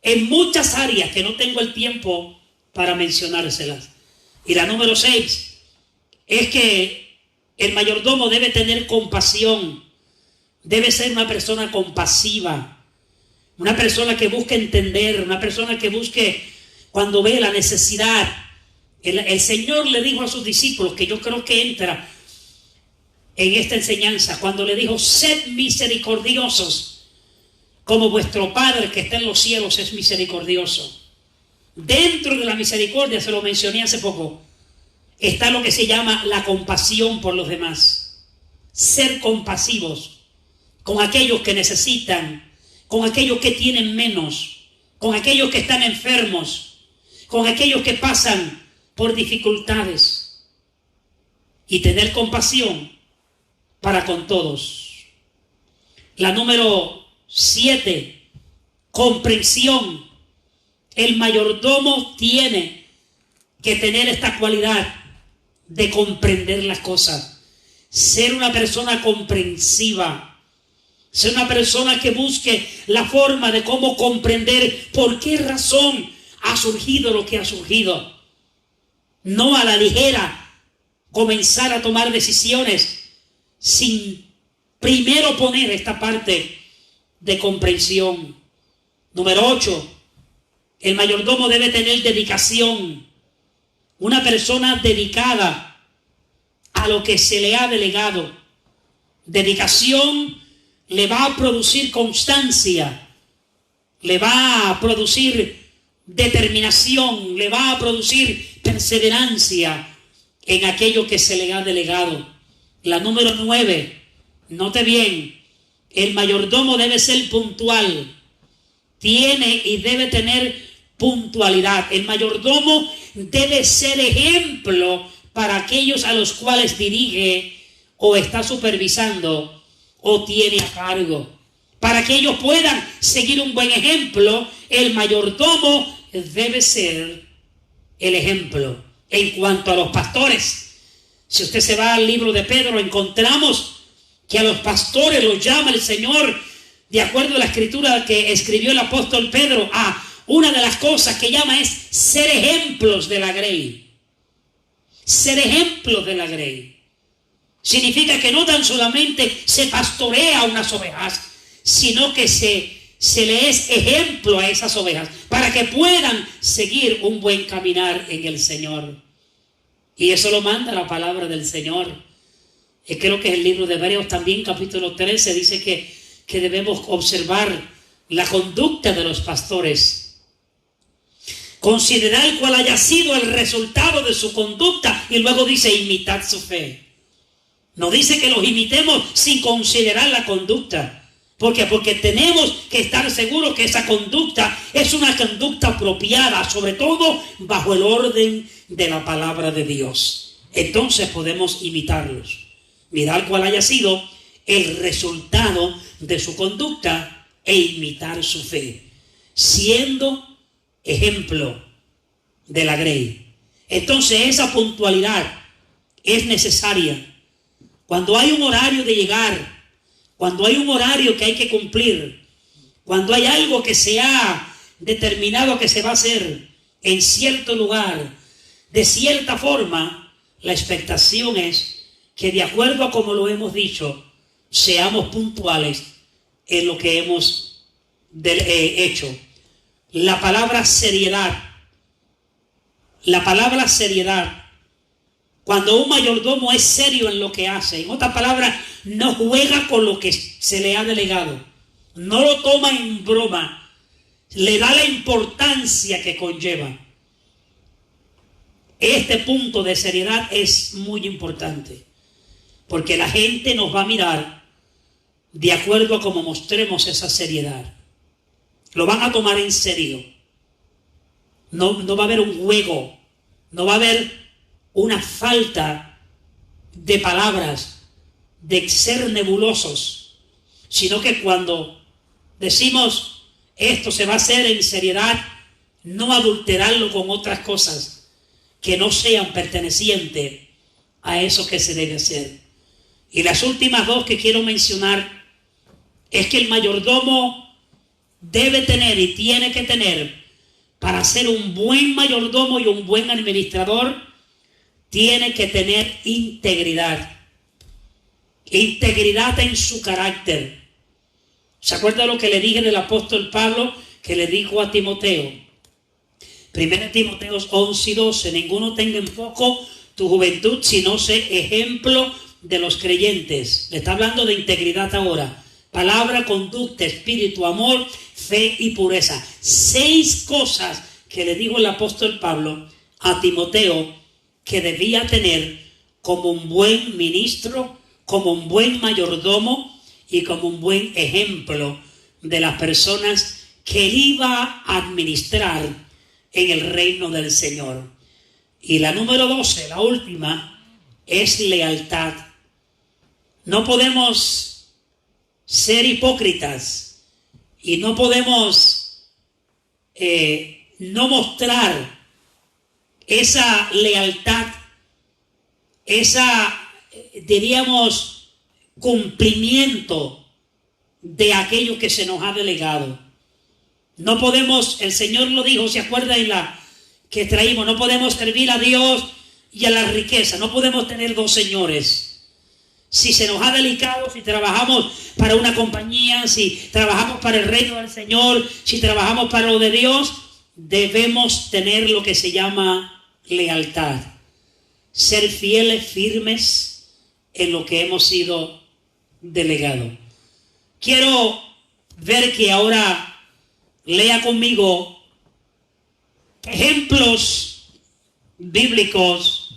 en muchas áreas que no tengo el tiempo para mencionárselas. Y la número 6 es que el mayordomo debe tener compasión, debe ser una persona compasiva, una persona que busque entender, una persona que busque cuando ve la necesidad. El Señor le dijo a sus discípulos, que yo creo que entra en esta enseñanza, cuando le dijo: sed misericordiosos, como vuestro Padre que está en los cielos es misericordioso. Dentro de la misericordia, se lo mencioné hace poco, está lo que se llama la compasión por los demás. ser compasivos con aquellos que necesitan, con aquellos que tienen menos, con aquellos que están enfermos, con aquellos que pasan por dificultades, y tener compasión para con todos. La número 7, comprensión. El mayordomo tiene que tener esta cualidad de comprender las cosas, ser una persona comprensiva, ser una persona que busque la forma de cómo comprender por qué razón ha surgido lo que ha surgido. No a la ligera comenzar a tomar decisiones sin primero poner esta parte de comprensión. Número 8, el mayordomo debe tener dedicación. Una persona dedicada a lo que se le ha delegado. Dedicación le va a producir constancia, le va a producir determinación, le va a producir perseverancia en aquello que se le ha delegado. La número 9, note bien, el mayordomo debe ser puntual. Tiene y debe tener puntualidad. El mayordomo debe ser ejemplo para aquellos a los cuales dirige o está supervisando o tiene a cargo. Para que ellos puedan seguir un buen ejemplo, el mayordomo debe ser el ejemplo. En cuanto a los pastores, si usted se va al libro de Pedro, encontramos que a los pastores los llama el Señor, de acuerdo a la escritura que escribió el apóstol Pedro, a una de las cosas que llama es ser ejemplos de la grey. Ser ejemplos de la grey. Significa que no tan solamente se pastorea a unas ovejas, sino que se le es ejemplo a esas ovejas para que puedan seguir un buen caminar en el Señor. Y eso lo manda la palabra del Señor. Creo que en el libro de Hebreos también, capítulo 13, dice que debemos observar la conducta de los pastores. Considerar cuál haya sido el resultado de su conducta, y luego dice imitad su fe. No dice que los imitemos sin considerar la conducta. ¿Por qué? Porque tenemos que estar seguros que esa conducta es una conducta apropiada, sobre todo bajo el orden de la palabra de Dios. Entonces podemos imitarlos. Mirar cuál haya sido el resultado de su conducta e imitar su fe, siendo ejemplo de la grey. Entonces esa puntualidad es necesaria. Cuando hay un horario de llegar, cuando hay un horario que hay que cumplir, cuando hay algo que se ha determinado que se va a hacer en cierto lugar, de cierta forma, la expectación es que, de acuerdo a como lo hemos dicho, seamos puntuales en lo que hemos hecho. La palabra seriedad. Cuando un mayordomo es serio en lo que hace, en otras palabras, no juega con lo que se le ha delegado, no lo toma en broma, le da la importancia que conlleva. Este punto de seriedad es muy importante, porque la gente nos va a mirar de acuerdo a cómo mostremos esa seriedad. Lo van a tomar en serio. No va a haber un juego, no va a haber una falta de palabras, de ser nebulosos, sino que cuando decimos esto se va a hacer en seriedad, no adulterarlo con otras cosas que no sean pertenecientes a eso que se debe hacer. Y las últimas dos que quiero mencionar es que el mayordomo debe tener y tiene que tener, para ser un buen mayordomo y un buen administrador, tiene que tener integridad. Integridad en su carácter. ¿Se acuerda lo que le dije del apóstol Pablo, que le dijo a Timoteo? 1 Timoteo 11:12, ninguno tenga en poco tu juventud, sino sé ejemplo de los creyentes. Le está hablando de integridad ahora. Palabra, conducta, espíritu, amor, fe y pureza. 6 cosas que le dijo el apóstol Pablo a Timoteo que debía tener como un buen ministro, como un buen mayordomo y como un buen ejemplo de las personas que él iba a administrar en el reino del Señor. Y la número 12, la última, es lealtad. No podemos ser hipócritas y no podemos no mostrar esa lealtad, diríamos, cumplimiento de aquello que se nos ha delegado. No podemos, el Señor lo dijo, ¿se acuerda en la que traímos? No podemos servir a Dios y a la riqueza, no podemos tener dos señores. Si se nos ha delegado, si trabajamos para una compañía, si trabajamos para el reino del Señor, si trabajamos para lo de Dios, debemos tener lo que se llama lealtad. Ser fieles, firmes en lo que hemos sido delegados. Quiero ver que ahora lea conmigo ejemplos bíblicos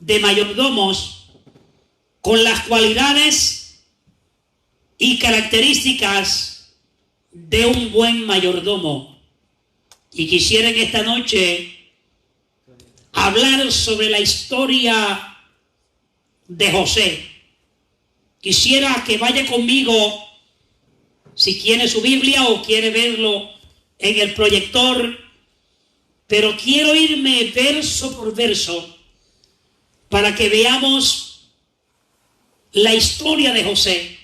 de mayordomos con las cualidades y características de un buen mayordomo. Y quisiera en esta noche hablar sobre la historia de José. Quisiera que vaya conmigo, si tiene su Biblia o quiere verlo en el proyector, pero quiero irme verso por verso para que veamos la historia de José.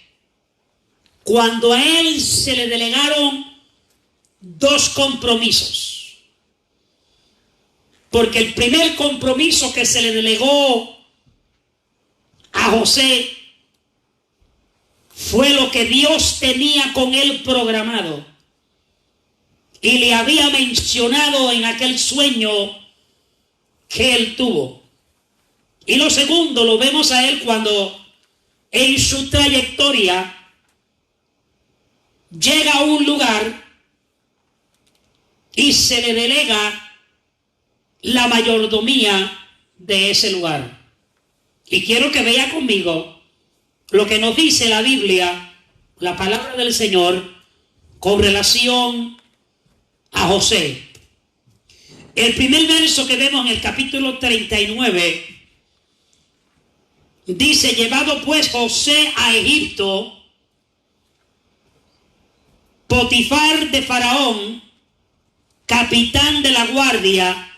Cuando a él se le delegaron dos compromisos, porque el primer compromiso que se le delegó a José fue lo que Dios tenía con él programado y le había mencionado en aquel sueño que él tuvo. Y lo segundo lo vemos a él cuando en su trayectoria llega a un lugar y se le delega la mayordomía de ese lugar. Y quiero que vea conmigo lo que nos dice la Biblia, la palabra del Señor, con relación a José. El primer verso que vemos en el capítulo 39 dice: llevado pues José a Egipto, Potifar de Faraón, capitán de la guardia,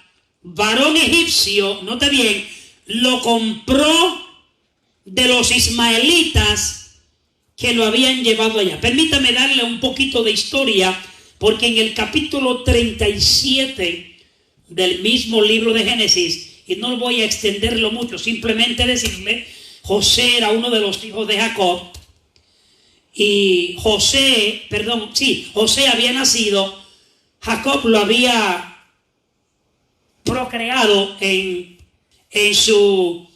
varón egipcio, nota bien, lo compró de los ismaelitas que lo habían llevado allá. Permítame darle un poquito de historia, porque en el capítulo 37 del mismo libro de Génesis, y no voy a extenderlo mucho, simplemente decirle, José era uno de los hijos de Jacob, y José había nacido, Jacob lo había procreado en su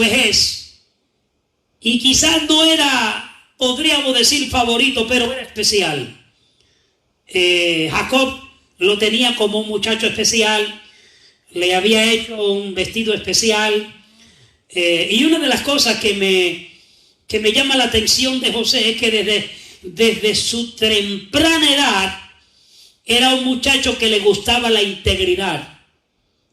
vejez, y quizás no era, podríamos decir, favorito, pero era especial. Jacob lo tenía como un muchacho especial, le había hecho un vestido especial, y una de las cosas que me llama la atención de José es que desde su temprana edad era un muchacho que le gustaba la integridad,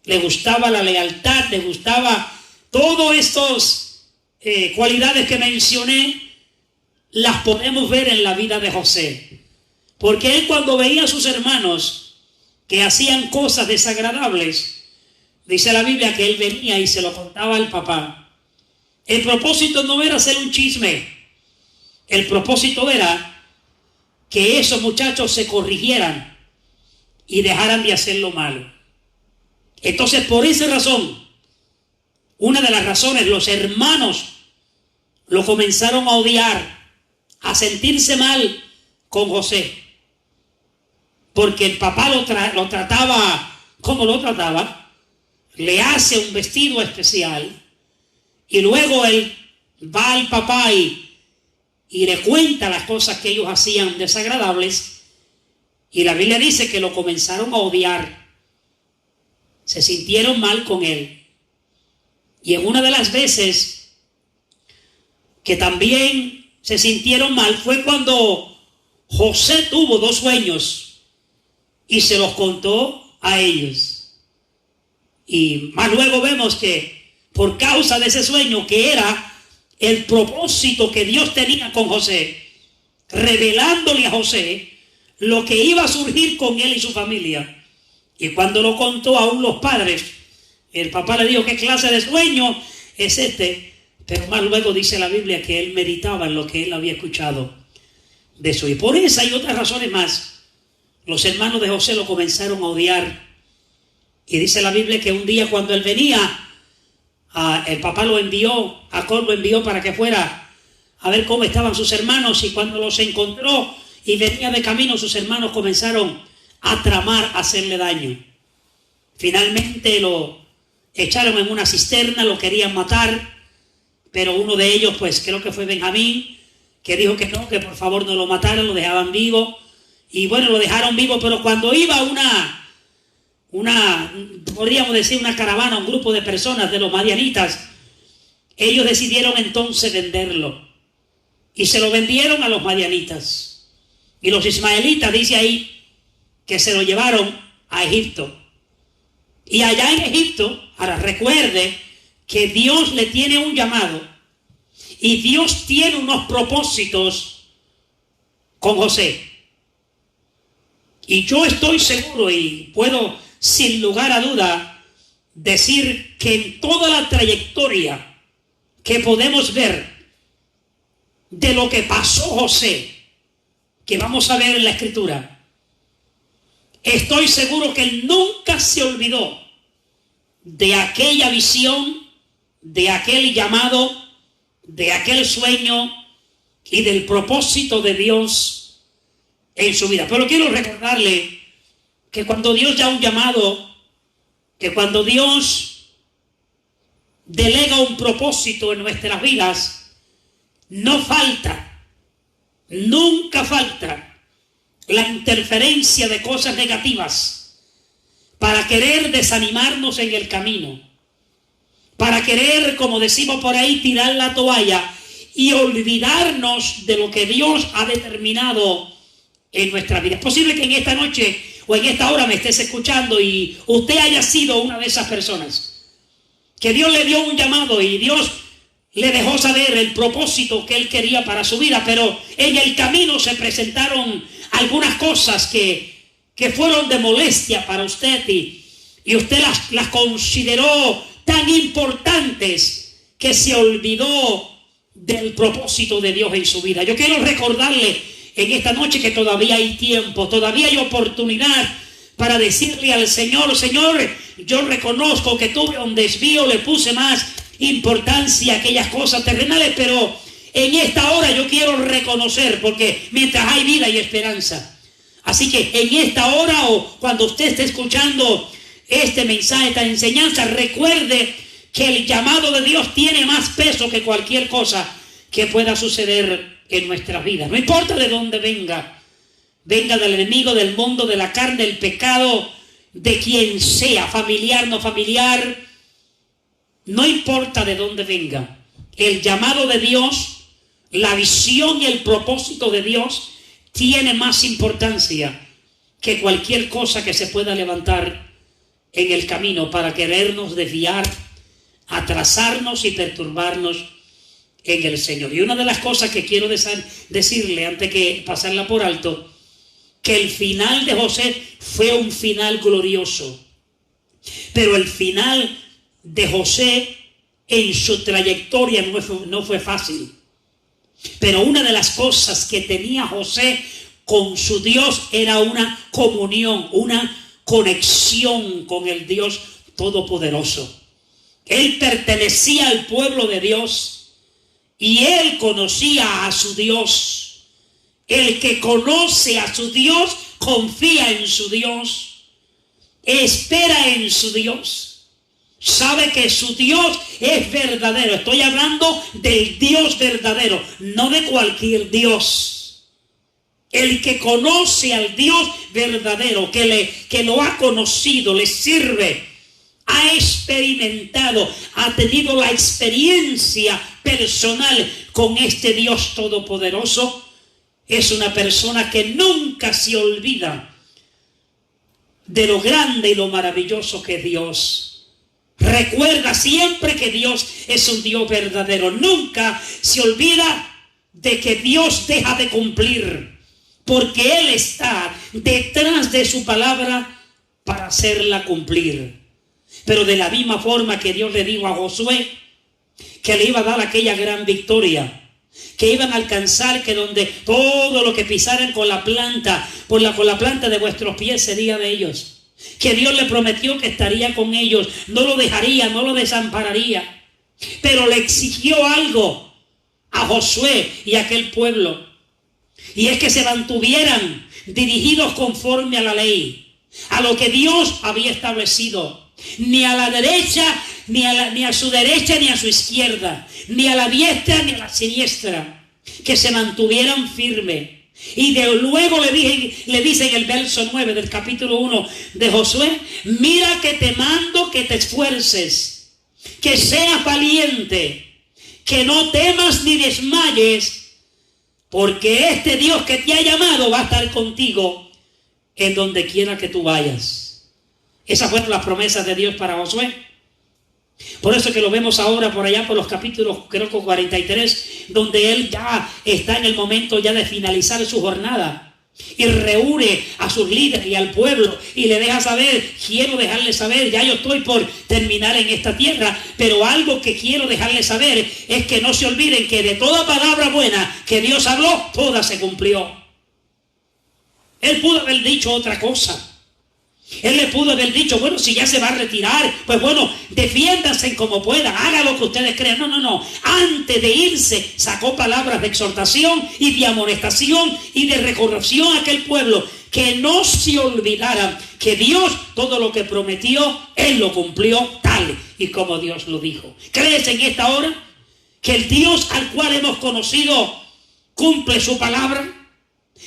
le gustaba la lealtad, le gustaba todas estas cualidades que mencioné. Las podemos ver en la vida de José, porque él, cuando veía a sus hermanos que hacían cosas desagradables, dice la Biblia que él venía y se lo contaba al papá. El propósito no era hacer un chisme, el propósito era que esos muchachos se corrigieran y dejaran de hacer lo malo. Entonces, por esa razón, una de las razones, los hermanos lo comenzaron a odiar, a sentirse mal con José, porque el papá lo trataba como lo trataba, le hace un vestido especial, y luego él va al papá y le cuenta las cosas que ellos hacían desagradables, y la Biblia dice que lo comenzaron a odiar, se sintieron mal con él. Y en una de las veces que también se sintieron mal fue cuando José tuvo 2 sueños y se los contó a ellos. Y más luego vemos que por causa de ese sueño, que era el propósito que Dios tenía con José, revelándole a José lo que iba a surgir con él y su familia. Y cuando lo contó aún los padres, el papá le dijo: ¿qué clase de sueño es este? Pero más luego dice la Biblia que él meditaba en lo que él había escuchado de eso. Y por esa y otras razones más, los hermanos de José lo comenzaron a odiar. Y dice la Biblia que un día cuando él venía, el papá lo envió, Jacob lo envió para que fuera a ver cómo estaban sus hermanos, y cuando los encontró y venía de camino, sus hermanos comenzaron a tramar, a hacerle daño. Finalmente lo echaron en una cisterna, lo querían matar, pero uno de ellos, pues creo que fue Benjamín, que dijo que no, que por favor no lo mataran, lo dejaban vivo. Y bueno, lo dejaron vivo, pero cuando iba podríamos decir una caravana, un grupo de personas de los madianitas, ellos decidieron entonces venderlo. Y se lo vendieron a los madianitas. Y los ismaelitas, dice ahí, que se lo llevaron a Egipto. Y allá en Egipto, ahora recuerde que Dios le tiene un llamado y Dios tiene unos propósitos con José. Y yo estoy seguro y puedo sin lugar a duda decir que en toda la trayectoria que podemos ver de lo que pasó José, que vamos a ver en la Escritura, estoy seguro que él nunca se olvidó de aquella visión, de aquel llamado, de aquel sueño y del propósito de Dios en su vida. Pero quiero recordarle que cuando Dios da un llamado, que cuando Dios delega un propósito en nuestras vidas, no falta, nunca falta la interferencia de cosas negativas para querer desanimarnos en el camino, para querer, como decimos por ahí, tirar la toalla y olvidarnos de lo que Dios ha determinado en nuestra vida. Es posible que en esta noche o en esta hora me estés escuchando y usted haya sido una de esas personas que Dios le dio un llamado y Dios le dejó saber el propósito que él quería para su vida, pero en el camino se presentaron algunas cosas que fueron de molestia para usted y usted las consideró tan importantes que se olvidó del propósito de Dios en su vida. Yo quiero recordarle en esta noche que todavía hay tiempo, todavía hay oportunidad para decirle al Señor: Señor, yo reconozco que tuve un desvío, le puse más importancia a aquellas cosas terrenales, pero en esta hora yo quiero reconocer, porque mientras hay vida hay esperanza. Así que en esta hora o cuando usted esté escuchando este mensaje, esta enseñanza, recuerde que el llamado de Dios tiene más peso que cualquier cosa que pueda suceder en nuestras vidas. No importa de dónde venga del enemigo, del mundo, de la carne, del pecado, de quien sea, familiar, no familiar, no importa de dónde venga. El llamado de Dios, la visión y el propósito de Dios tiene más importancia que cualquier cosa que se pueda levantar en el camino para querernos desviar, atrasarnos y perturbarnos en el Señor. Y una de las cosas que quiero decirle antes que pasarla por alto, que el final de José fue un final glorioso, pero el final de José en su trayectoria no fue fácil. Pero una de las cosas que tenía José con su Dios era una comunión, una conexión con el Dios Todopoderoso. Él pertenecía al pueblo de Dios y él conocía a su Dios. El que conoce a su Dios confía en su Dios, espera en su Dios, sabe que su Dios es verdadero. Estoy hablando del Dios verdadero, no de cualquier Dios. El que conoce al Dios verdadero, que lo ha conocido, le sirve, ha experimentado, ha tenido la experiencia personal con este Dios todopoderoso es una persona que nunca se olvida de lo grande y lo maravilloso que es Dios. Recuerda siempre que Dios es un Dios verdadero. Nunca se olvida de que Dios deja de cumplir, porque Él está detrás de su palabra para hacerla cumplir. Pero de la misma forma que Dios le dijo a Josué que le iba a dar aquella gran victoria, que iban a alcanzar, que donde todo lo que pisaran con la planta, con la planta de vuestros pies sería de ellos, que Dios le prometió que estaría con ellos, no lo dejaría, no lo desampararía, pero le exigió algo a Josué y a aquel pueblo, y es que se mantuvieran dirigidos conforme a la ley, a lo que Dios había establecido, ni a la derecha, ni a su derecha, ni a su izquierda, ni a la diestra, ni a la siniestra, que se mantuvieran firmes. Y luego le dice en el verso 9 del capítulo 1 de Josué: mira que te mando que te esfuerces, que seas valiente, que no temas ni desmayes, porque este Dios que te ha llamado va a estar contigo en donde quiera que tú vayas. Esas fueron las promesas de Dios para Josué. Por eso que lo vemos ahora por allá por los capítulos, creo que 43, donde él ya está en el momento ya de finalizar su jornada y reúne a sus líderes y al pueblo y le deja saber: quiero dejarles saber, ya yo estoy por terminar en esta tierra, pero algo que quiero dejarles saber es que no se olviden que de toda palabra buena que Dios habló, toda se cumplió. Él pudo haber dicho otra cosa. Él le pudo haber dicho: bueno, si ya se va a retirar, pues bueno, defiéndanse como puedan, hagan lo que ustedes crean. No. Antes de irse, sacó palabras de exhortación y de amonestación y de recordación a aquel pueblo, que no se olvidaran que Dios, todo lo que prometió, Él lo cumplió tal y como Dios lo dijo. ¿Crees en esta hora que el Dios al cual hemos conocido cumple su palabra?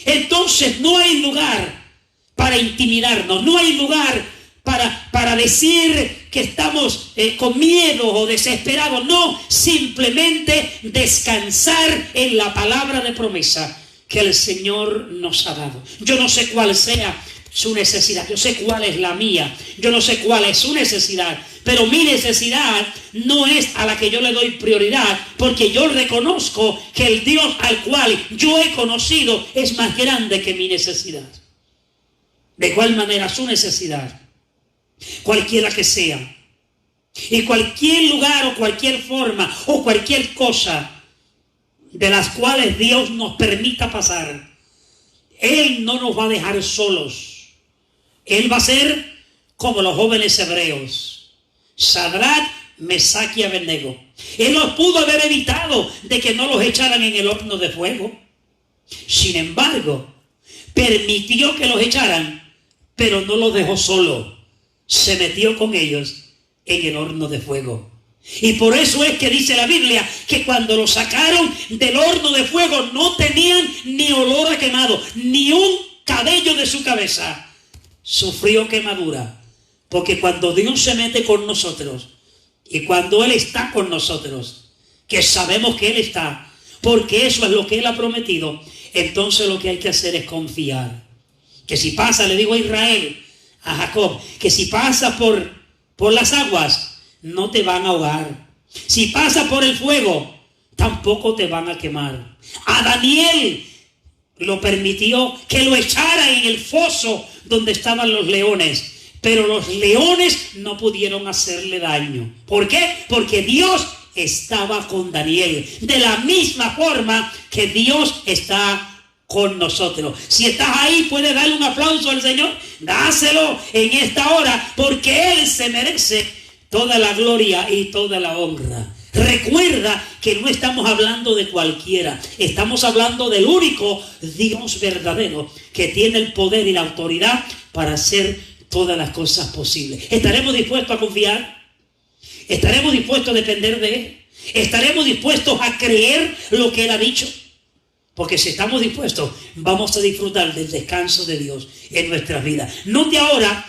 Entonces no hay lugar para intimidarnos, no hay lugar para decir que estamos con miedo o desesperados. No, simplemente descansar en la palabra de promesa que el Señor nos ha dado. Yo no sé cuál sea su necesidad, yo sé cuál es la mía, yo no sé cuál es su necesidad, pero mi necesidad no es a la que yo le doy prioridad, porque yo reconozco que el Dios al cual yo he conocido es más grande que mi necesidad. De igual manera, su necesidad, cualquiera que sea, y cualquier lugar o cualquier forma o cualquier cosa de las cuales Dios nos permita pasar, Él no nos va a dejar solos. Él va a ser como los jóvenes hebreos, Sadrach, Mesach y Abednego. Él los pudo haber evitado de que no los echaran en el horno de fuego. Sin embargo, permitió que los echaran, pero no los dejó solo. Se metió con ellos en el horno de fuego. Y por eso es que dice la Biblia que cuando los sacaron del horno de fuego no tenían ni olor a quemado, ni un cabello de su cabeza sufrió quemadura. Porque cuando Dios se mete con nosotros y cuando Él está con nosotros, que sabemos que Él está, porque eso es lo que Él ha prometido, entonces lo que hay que hacer es confiar. Que si pasa, le digo a Israel, a Jacob, que si pasa por las aguas, no te van a ahogar. Si pasa por el fuego, tampoco te van a quemar. A Daniel lo permitió que lo echara en el foso donde estaban los leones, pero los leones no pudieron hacerle daño. ¿Por qué? Porque Dios estaba con Daniel, de la misma forma que Dios está con nosotros. Si estás ahí, puedes darle un aplauso al Señor, dáselo en esta hora, porque Él se merece toda la gloria y toda la honra. Recuerda que no estamos hablando de cualquiera, estamos hablando del único Dios verdadero que tiene el poder y la autoridad para hacer todas las cosas posibles. ¿Estaremos dispuestos a confiar? ¿Estaremos dispuestos a depender de Él? ¿Estaremos dispuestos a creer lo que Él ha dicho? Porque si estamos dispuestos, vamos a disfrutar del descanso de Dios en nuestras vidas. Note ahora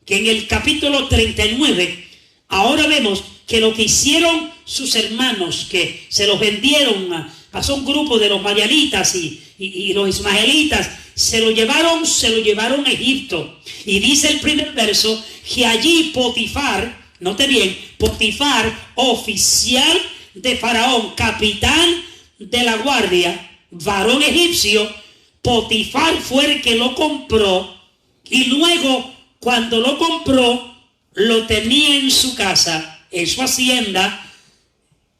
que en el capítulo 39, ahora vemos que lo que hicieron sus hermanos, que se los vendieron, pasó un grupo de los madianitas y los ismaelitas, se lo llevaron a Egipto. Y dice el primer verso que allí Potifar, note bien, Potifar, oficial de Faraón, capitán de la guardia, varón egipcio, Potifar fue el que lo compró, y luego cuando lo compró lo tenía en su casa, en su hacienda,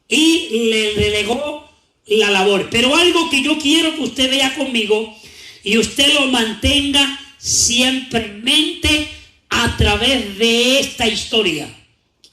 y le delegó la labor. Pero algo que yo quiero que usted vea conmigo y usted lo mantenga siempre en mente a través de esta historia,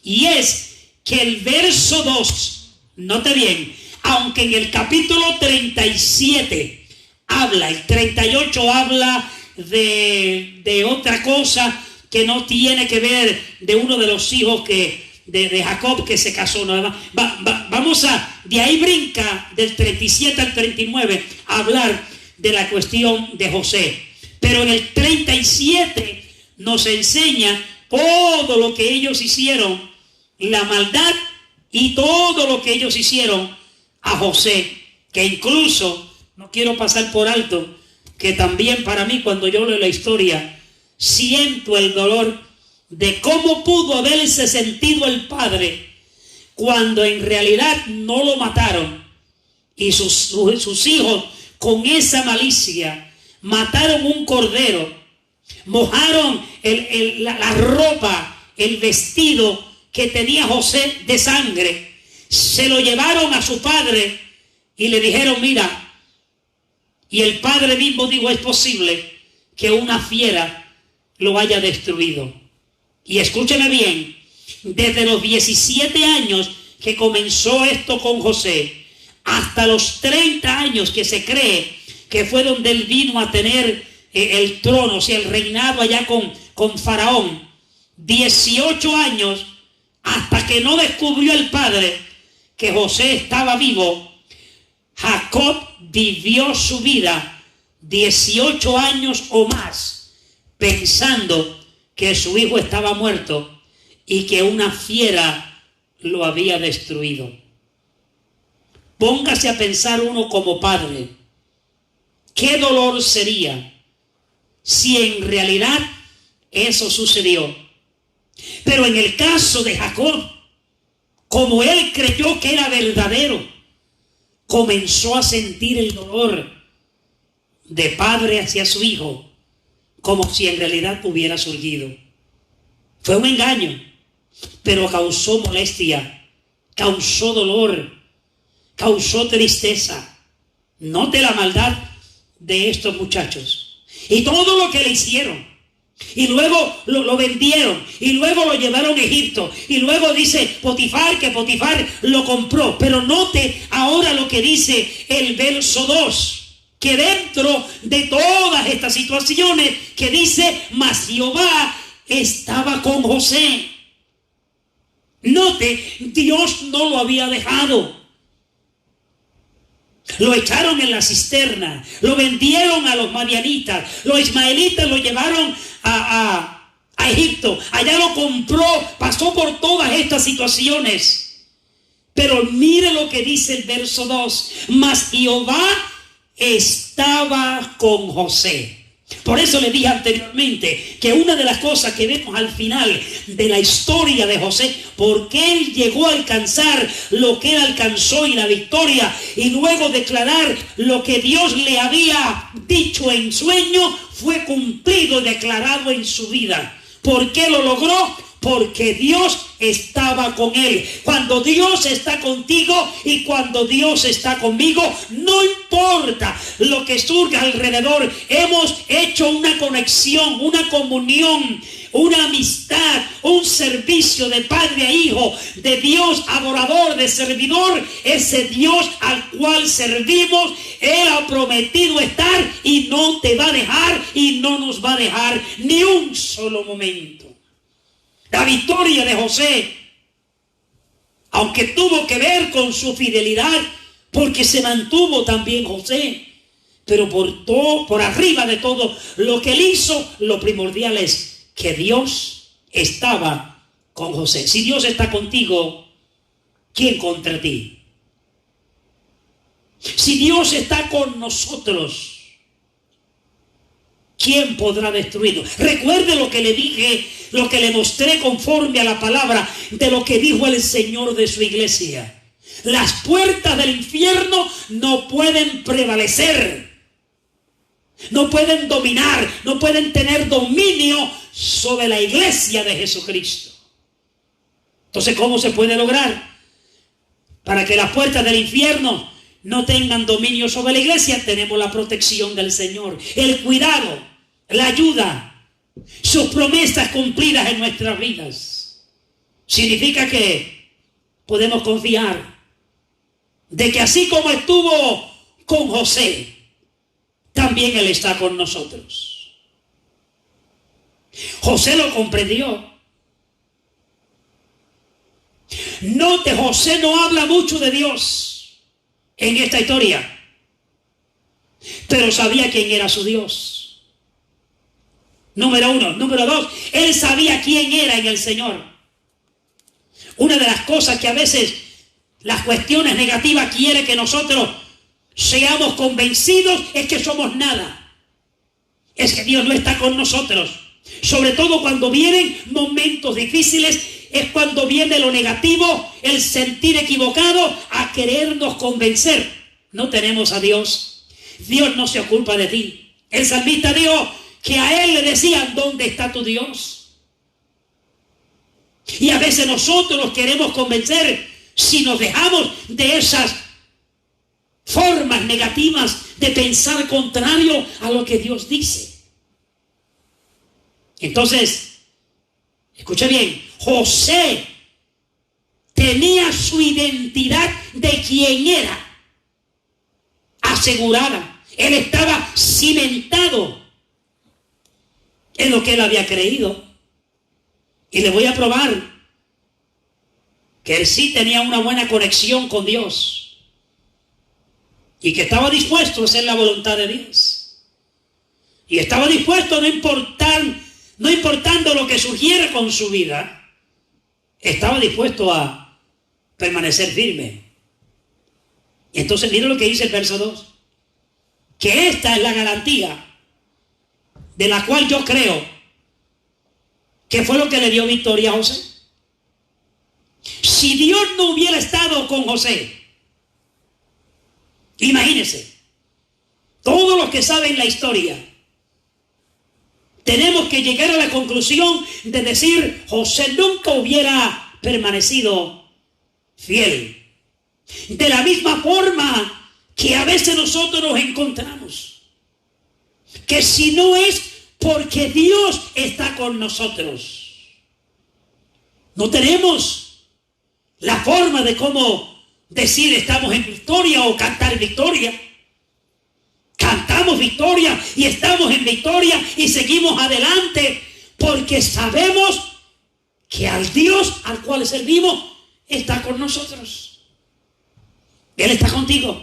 y es que el verso 2, note bien, aunque en el capítulo 37 habla, el 38 habla de otra cosa que no tiene que ver, de uno de los hijos de Jacob que se casó. ¿No? Vamos de ahí brinca del 37 al 39 a hablar de la cuestión de José. Pero en el 37 nos enseña todo lo que ellos hicieron, la maldad y todo lo que ellos hicieron a José, que incluso, no quiero pasar por alto, que también para mí cuando yo leo la historia, siento el dolor de cómo pudo haberse sentido el padre cuando en realidad no lo mataron, y sus hijos con esa malicia mataron un cordero, mojaron la ropa, el vestido que tenía José de sangre, se lo llevaron a su padre y le dijeron: mira. Y el padre mismo dijo: es posible que una fiera lo haya destruido. Y escúcheme bien, desde los 17 años que comenzó esto con José, hasta los 30 años que se cree que fue donde él vino a tener el trono, o sea, el reinado allá con Faraón, 18 años, hasta que no descubrió el padre que José estaba vivo, Jacob vivió su vida 18 años o más pensando que su hijo estaba muerto y que una fiera lo había destruido. Póngase a pensar uno como padre, qué dolor sería si en realidad eso sucedió. Pero en el caso de Jacob, como él creyó que era verdadero, comenzó a sentir el dolor de padre hacia su hijo, como si en realidad hubiera surgido. Fue un engaño, pero causó molestia, causó dolor, causó tristeza. Note la maldad de estos muchachos y todo lo que le hicieron. Y luego lo vendieron, y luego lo llevaron a Egipto, y luego dice Potifar que Potifar lo compró. Pero note ahora lo que dice el verso 2, que dentro de todas estas situaciones que dice: mas Jehová estaba con José. Note, Dios no lo había dejado. Lo echaron en la cisterna, lo vendieron a los madianitas, los ismaelitas lo llevaron a Egipto, allá lo compró, pasó por todas estas situaciones. Pero mire lo que dice el verso 2: mas Jehová estaba con José. Por eso le dije anteriormente que una de las cosas que vemos al final de la historia de José, porque él llegó a alcanzar lo que él alcanzó y la victoria, y luego declarar lo que Dios le había dicho en sueño, fue cumplido y declarado en su vida. ¿Por qué lo logró? Porque Dios estaba con él. Cuando Dios está contigo y cuando Dios está conmigo, no importa lo que surja alrededor, hemos hecho una conexión, una comunión, una amistad, un servicio de padre a hijo, de Dios adorador, de servidor. Ese Dios al cual servimos, Él ha prometido estar y no te va a dejar y no nos va a dejar ni un solo momento. La victoria de José, aunque tuvo que ver con su fidelidad, porque se mantuvo también José, pero por arriba de todo lo que él hizo, lo primordial es que Dios estaba con José. Si Dios está contigo, ¿quién contra ti? Si Dios está con nosotros, ¿quién podrá destruirnos? Recuerde lo que le dije, lo que le mostré conforme a la palabra de lo que dijo el Señor de su iglesia. Las puertas del infierno no pueden prevalecer, no pueden dominar, no pueden tener dominio sobre la iglesia de Jesucristo. Entonces, ¿cómo se puede lograr? Para que las puertas del infierno no tengan dominio sobre la iglesia, tenemos la protección del Señor, el cuidado, la ayuda, sus promesas cumplidas en nuestras vidas. Significa que podemos confiar de que así como estuvo con José, también Él está con nosotros. José lo comprendió. Note, José no habla mucho de Dios en esta historia, pero sabía quién era su Dios. Número uno. Número dos, él sabía quién era en el Señor. Una de las cosas que a veces las cuestiones negativas quiere que nosotros seamos convencidos es que somos nada. Es que Dios no está con nosotros. Sobre todo cuando vienen momentos difíciles, es cuando viene lo negativo, el sentir equivocado, a querernos convencer. No tenemos a Dios. Dios no se ocupa de ti. El salmista dijo que a él le decían, ¿dónde está tu Dios? Y a veces nosotros nos queremos convencer si nos dejamos de esas formas negativas de pensar contrario a lo que Dios dice. Entonces, escuche bien, José tenía su identidad de quién era asegurada. Él estaba cimentado en lo que él había creído. Y le voy a probar que él sí tenía una buena conexión con Dios y que estaba dispuesto a hacer la voluntad de Dios. Y estaba dispuesto, no importando lo que surgiera con su vida, estaba dispuesto a permanecer firme. Y entonces mira lo que dice el verso 2, que esta es la garantía de la cual yo creo que fue lo que le dio victoria a José. Si Dios no hubiera estado con José, imagínense, todos los que saben la historia, tenemos que llegar a la conclusión de decir, José nunca hubiera permanecido fiel. De la misma forma que a veces nosotros nos encontramos, que si no es porque Dios está con nosotros, no tenemos la forma de cómo decir estamos en victoria o cantar victoria. Cantamos victoria y estamos en victoria y seguimos adelante porque sabemos que al Dios al cual servimos está con nosotros. Él está contigo.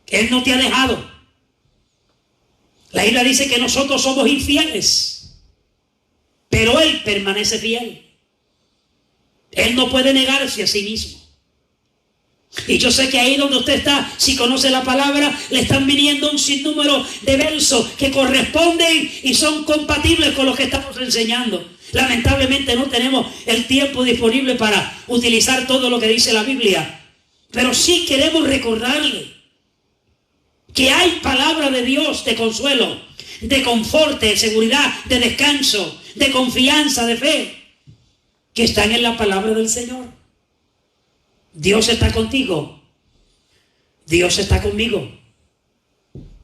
Él no te ha dejado. La Biblia dice que nosotros somos infieles, pero Él permanece fiel. Él no puede negarse a sí mismo. Y yo sé que ahí donde usted está, si conoce la palabra, le están viniendo un sinnúmero de versos que corresponden y son compatibles con lo que estamos enseñando. Lamentablemente no tenemos el tiempo disponible para utilizar todo lo que dice la Biblia, pero sí queremos recordarle que hay palabra de Dios de consuelo, de confort, de seguridad, de descanso, de confianza, de fe, que están en la palabra del Señor. Dios está contigo, Dios está conmigo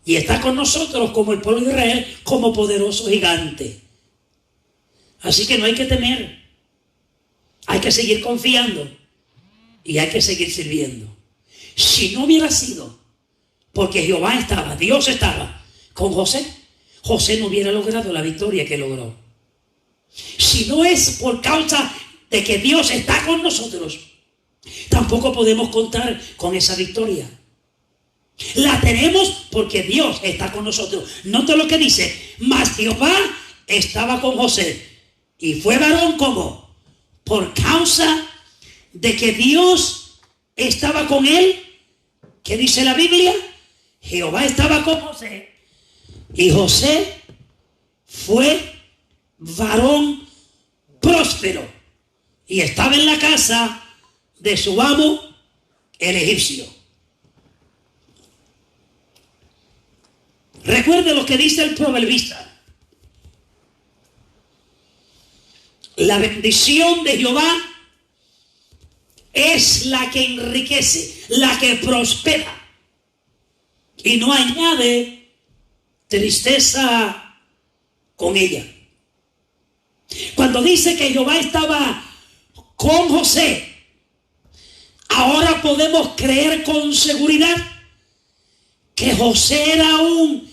y está con nosotros como el pueblo de Israel, como poderoso gigante. Así que no hay que temer, hay que seguir confiando y hay que seguir sirviendo. Si no hubiera sido porque Jehová estaba, Dios estaba con José, José no hubiera logrado la victoria que logró. Si no es por causa de que Dios está con nosotros, tampoco podemos contar con esa victoria. La tenemos porque Dios está con nosotros. Nota lo que dice, mas Jehová estaba con José y fue varón como por causa de que Dios estaba con él, ¿qué dice la Biblia? Jehová estaba con José y José fue varón próspero y estaba en la casa de su amo el egipcio. Recuerde lo que dice el proverbista. La bendición de Jehová es la que enriquece, la que prospera y no añade tristeza con ella. Cuando dice que Jehová estaba con José, ahora podemos creer con seguridad que José era un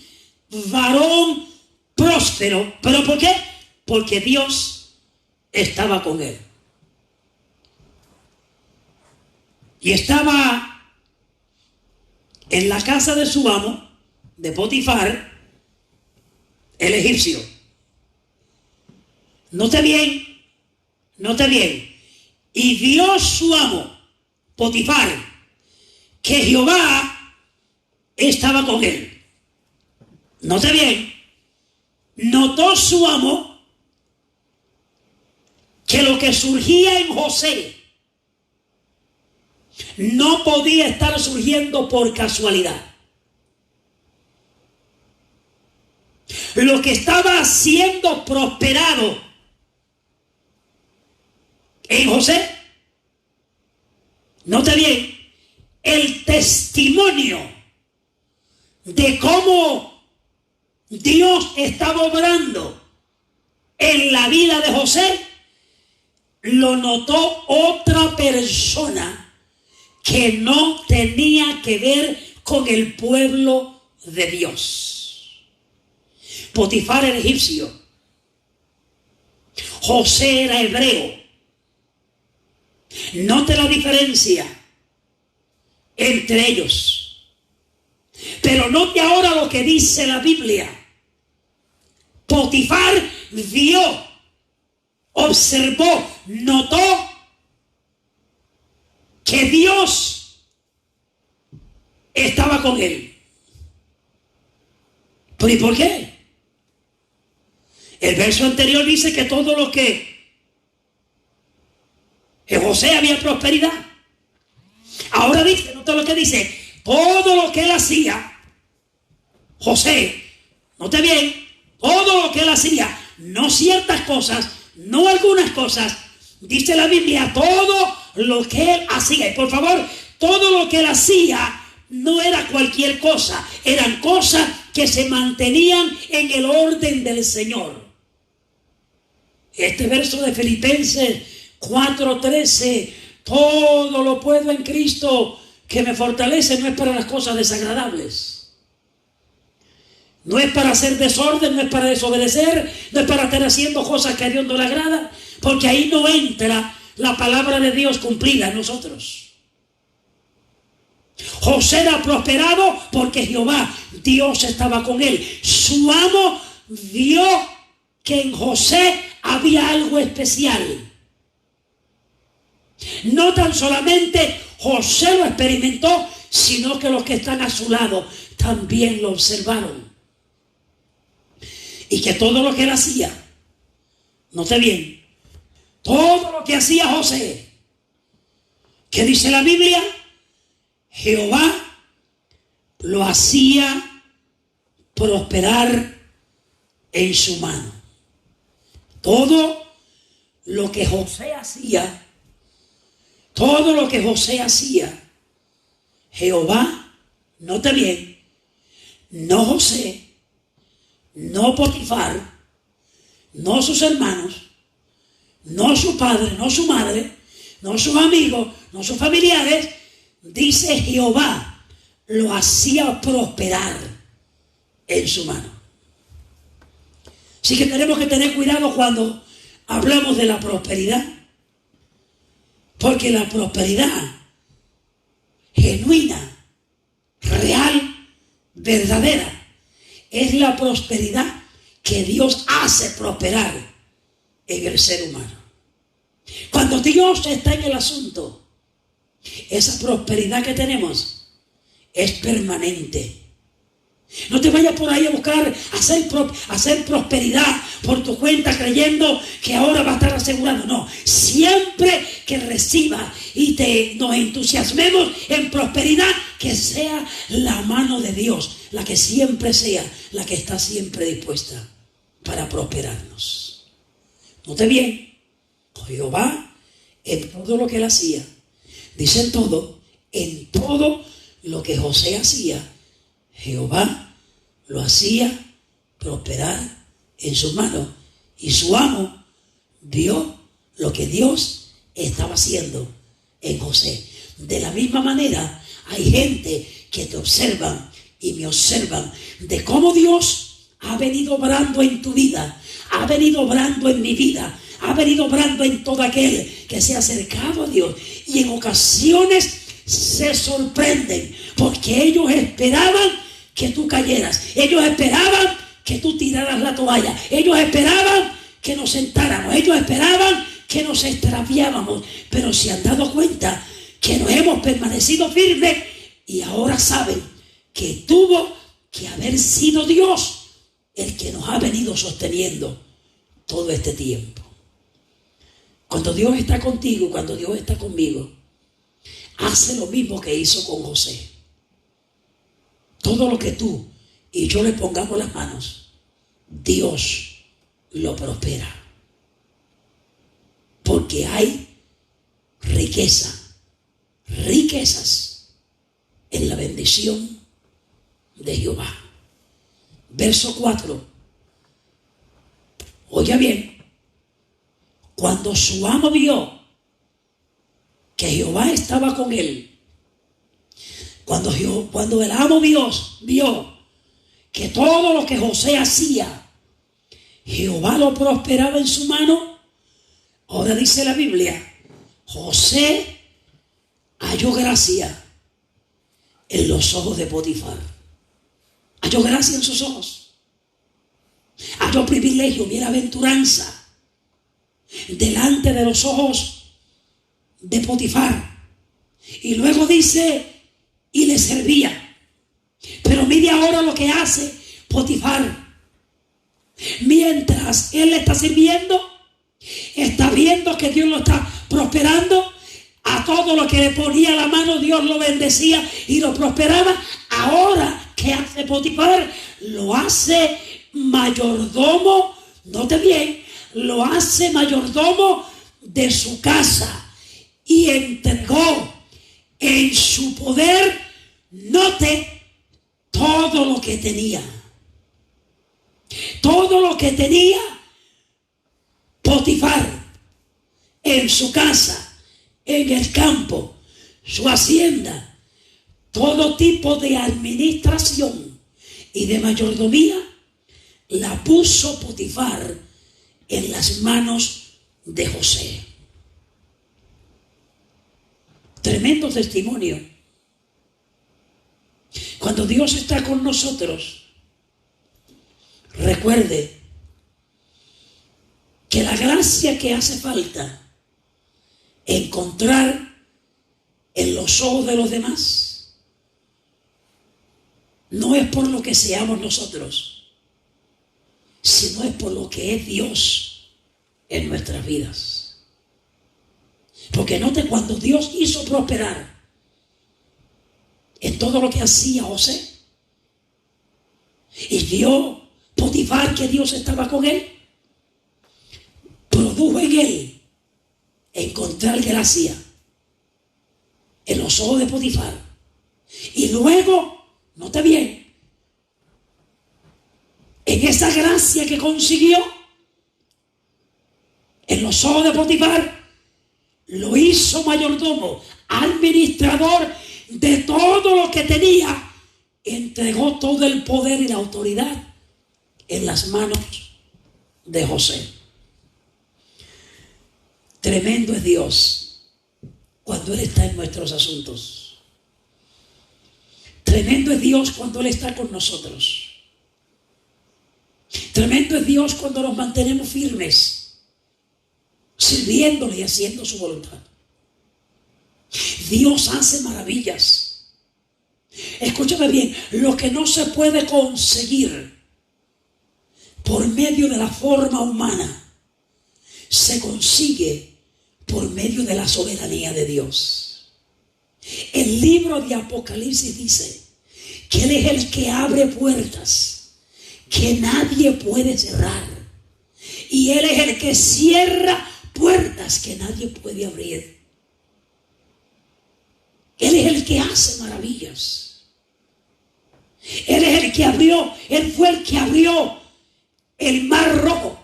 varón próspero. ¿Pero por qué? Porque Dios estaba con él. Y estaba en la casa de su amo, de Potifar, el egipcio. Note bien, note bien. Y vio su amo, Potifar, que Jehová estaba con él. Note bien. Notó su amo que lo que surgía en José no podía estar surgiendo por casualidad. Lo que estaba siendo prosperado en José, note bien, el testimonio de cómo Dios estaba obrando en la vida de José, lo notó otra persona que no tenía que ver con el pueblo de Dios. Potifar era egipcio, José era hebreo. Note la diferencia entre ellos. Pero note ahora lo que dice la Biblia. Potifar vio, observó, notó que Dios estaba con él. ¿Pero y por qué? El verso anterior dice que todo lo que en José había prosperidad. Ahora dice, note lo que dice, todo lo que él hacía, José, note bien, todo lo que él hacía, no ciertas cosas, no algunas cosas, dice la Biblia, todo lo que él hacía. Y por favor, todo lo que él hacía no era cualquier cosa, eran cosas que se mantenían en el orden del Señor. Este verso de Filipenses 4:13, todo lo puedo en Cristo que me fortalece, no es para las cosas desagradables. No es para hacer desorden, no es para desobedecer, no es para estar haciendo cosas que a Dios no le agrada, porque ahí no entra la palabra de Dios cumplida en nosotros. José era prosperado porque Jehová, Dios estaba con él. Su amo vio que en José había algo especial. No tan solamente José lo experimentó, sino que los que están a su lado también lo observaron. Y que todo lo que él hacía, note bien, todo lo que hacía José, ¿qué dice la Biblia? Jehová lo hacía prosperar en su mano. Todo lo que José hacía, todo lo que José hacía, Jehová, note bien, no José, no Potifar, no sus hermanos, no su padre, no su madre, no sus amigos, no sus familiares, dice Jehová, lo hacía prosperar en su mano. Así que tenemos que tener cuidado cuando hablamos de la prosperidad, porque la prosperidad genuina, real, verdadera, es la prosperidad que Dios hace prosperar en el ser humano. Cuando Dios está en el asunto, esa prosperidad que tenemos es permanente. No te vayas por ahí a buscar hacer prosperidad por tu cuenta creyendo que ahora va a estar asegurado. No, siempre que reciba y nos entusiasmemos en prosperidad, que sea la mano de Dios, la que siempre sea, la que está siempre dispuesta para prosperarnos. Note bien, Jehová en todo lo que él hacía, dice en todo lo que José hacía, Jehová lo hacía prosperar en sus manos. Y su amo vio lo que Dios estaba haciendo en José. De la misma manera, hay gente que te observan y me observan de cómo Dios ha venido obrando en tu vida, ha venido obrando en mi vida, ha venido obrando en todo aquel que se ha acercado a Dios. Y en ocasiones se sorprenden porque ellos esperaban que tú cayeras, ellos esperaban que tú tiraras la toalla, ellos esperaban que nos sentáramos, ellos esperaban que nos extraviábamos, pero se han dado cuenta que nos hemos permanecido firmes y ahora saben que tuvo que haber sido Dios el que nos ha venido sosteniendo todo este tiempo. Cuando Dios está contigo, cuando Dios está conmigo, hace lo mismo que hizo con José. Todo lo que tú y yo le pongamos las manos, Dios lo prospera. Porque hay riquezas en la bendición de Jehová. Verso 4. Oiga bien, cuando su amo vio que Jehová estaba con él, cuando el amo Dios vio que todo lo que José hacía, Jehová lo prosperaba en su mano, ahora dice la Biblia, José halló gracia en los ojos de Potifar. Halló gracia en sus ojos. Halló privilegio, bienaventuranza delante de los ojos de Potifar. Y luego dice, y le servía. Pero mire ahora lo que hace Potifar. Mientras él le está sirviendo, está viendo que Dios lo está prosperando. A todo lo que le ponía la mano, Dios lo bendecía y lo prosperaba. Ahora, ¿qué hace Potifar? Lo hace mayordomo, note bien, lo hace mayordomo de su casa y entregó en su poder, note, todo lo que tenía. Todo lo que tenía Potifar en su casa, en el campo, su hacienda, todo tipo de administración y de mayordomía, la puso Potifar en las manos de José. Tremendo testimonio. Cuando Dios está con nosotros, recuerde que la gracia que hace falta encontrar en los ojos de los demás no es por lo que seamos nosotros, sino es por lo que es Dios en nuestras vidas. Porque note, cuando Dios hizo prosperar en todo lo que hacía José y vio Potifar que Dios estaba con él, produjo en él encontrar gracia en los ojos de Potifar. Y luego, note bien, en esa gracia que consiguió en los ojos de Potifar, lo hizo mayordomo, administrador de todo lo que tenía. Entregó todo el poder y la autoridad en las manos de José. Tremendo es Dios cuando Él está en nuestros asuntos. Tremendo es Dios cuando Él está con nosotros. Tremendo es Dios cuando nos mantenemos firmes. sirviéndole y haciendo su voluntad. Dios hace maravillas. Escúchame bien, lo que no se puede conseguir por medio de la forma humana, se consigue por medio de la soberanía de Dios. El libro de Apocalipsis dice que Él es el que abre puertas que nadie puede cerrar. Y Él es el que cierra puertas que nadie puede abrir. Él es el que hace maravillas. Él es el que abrió, Él fue el que abrió el Mar Rojo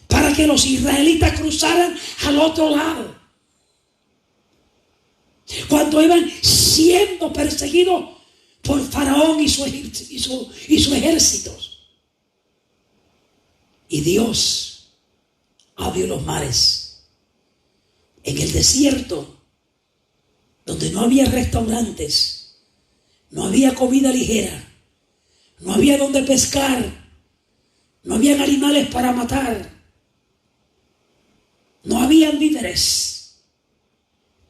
para que los israelitas cruzaran al otro lado. Cuando iban siendo perseguidos por Faraón y sus ejércitos. Y Dios abrió los mares. En el desierto, donde no había restaurantes, no había comida ligera, no había donde pescar, no habían animales para matar, no habían víveres,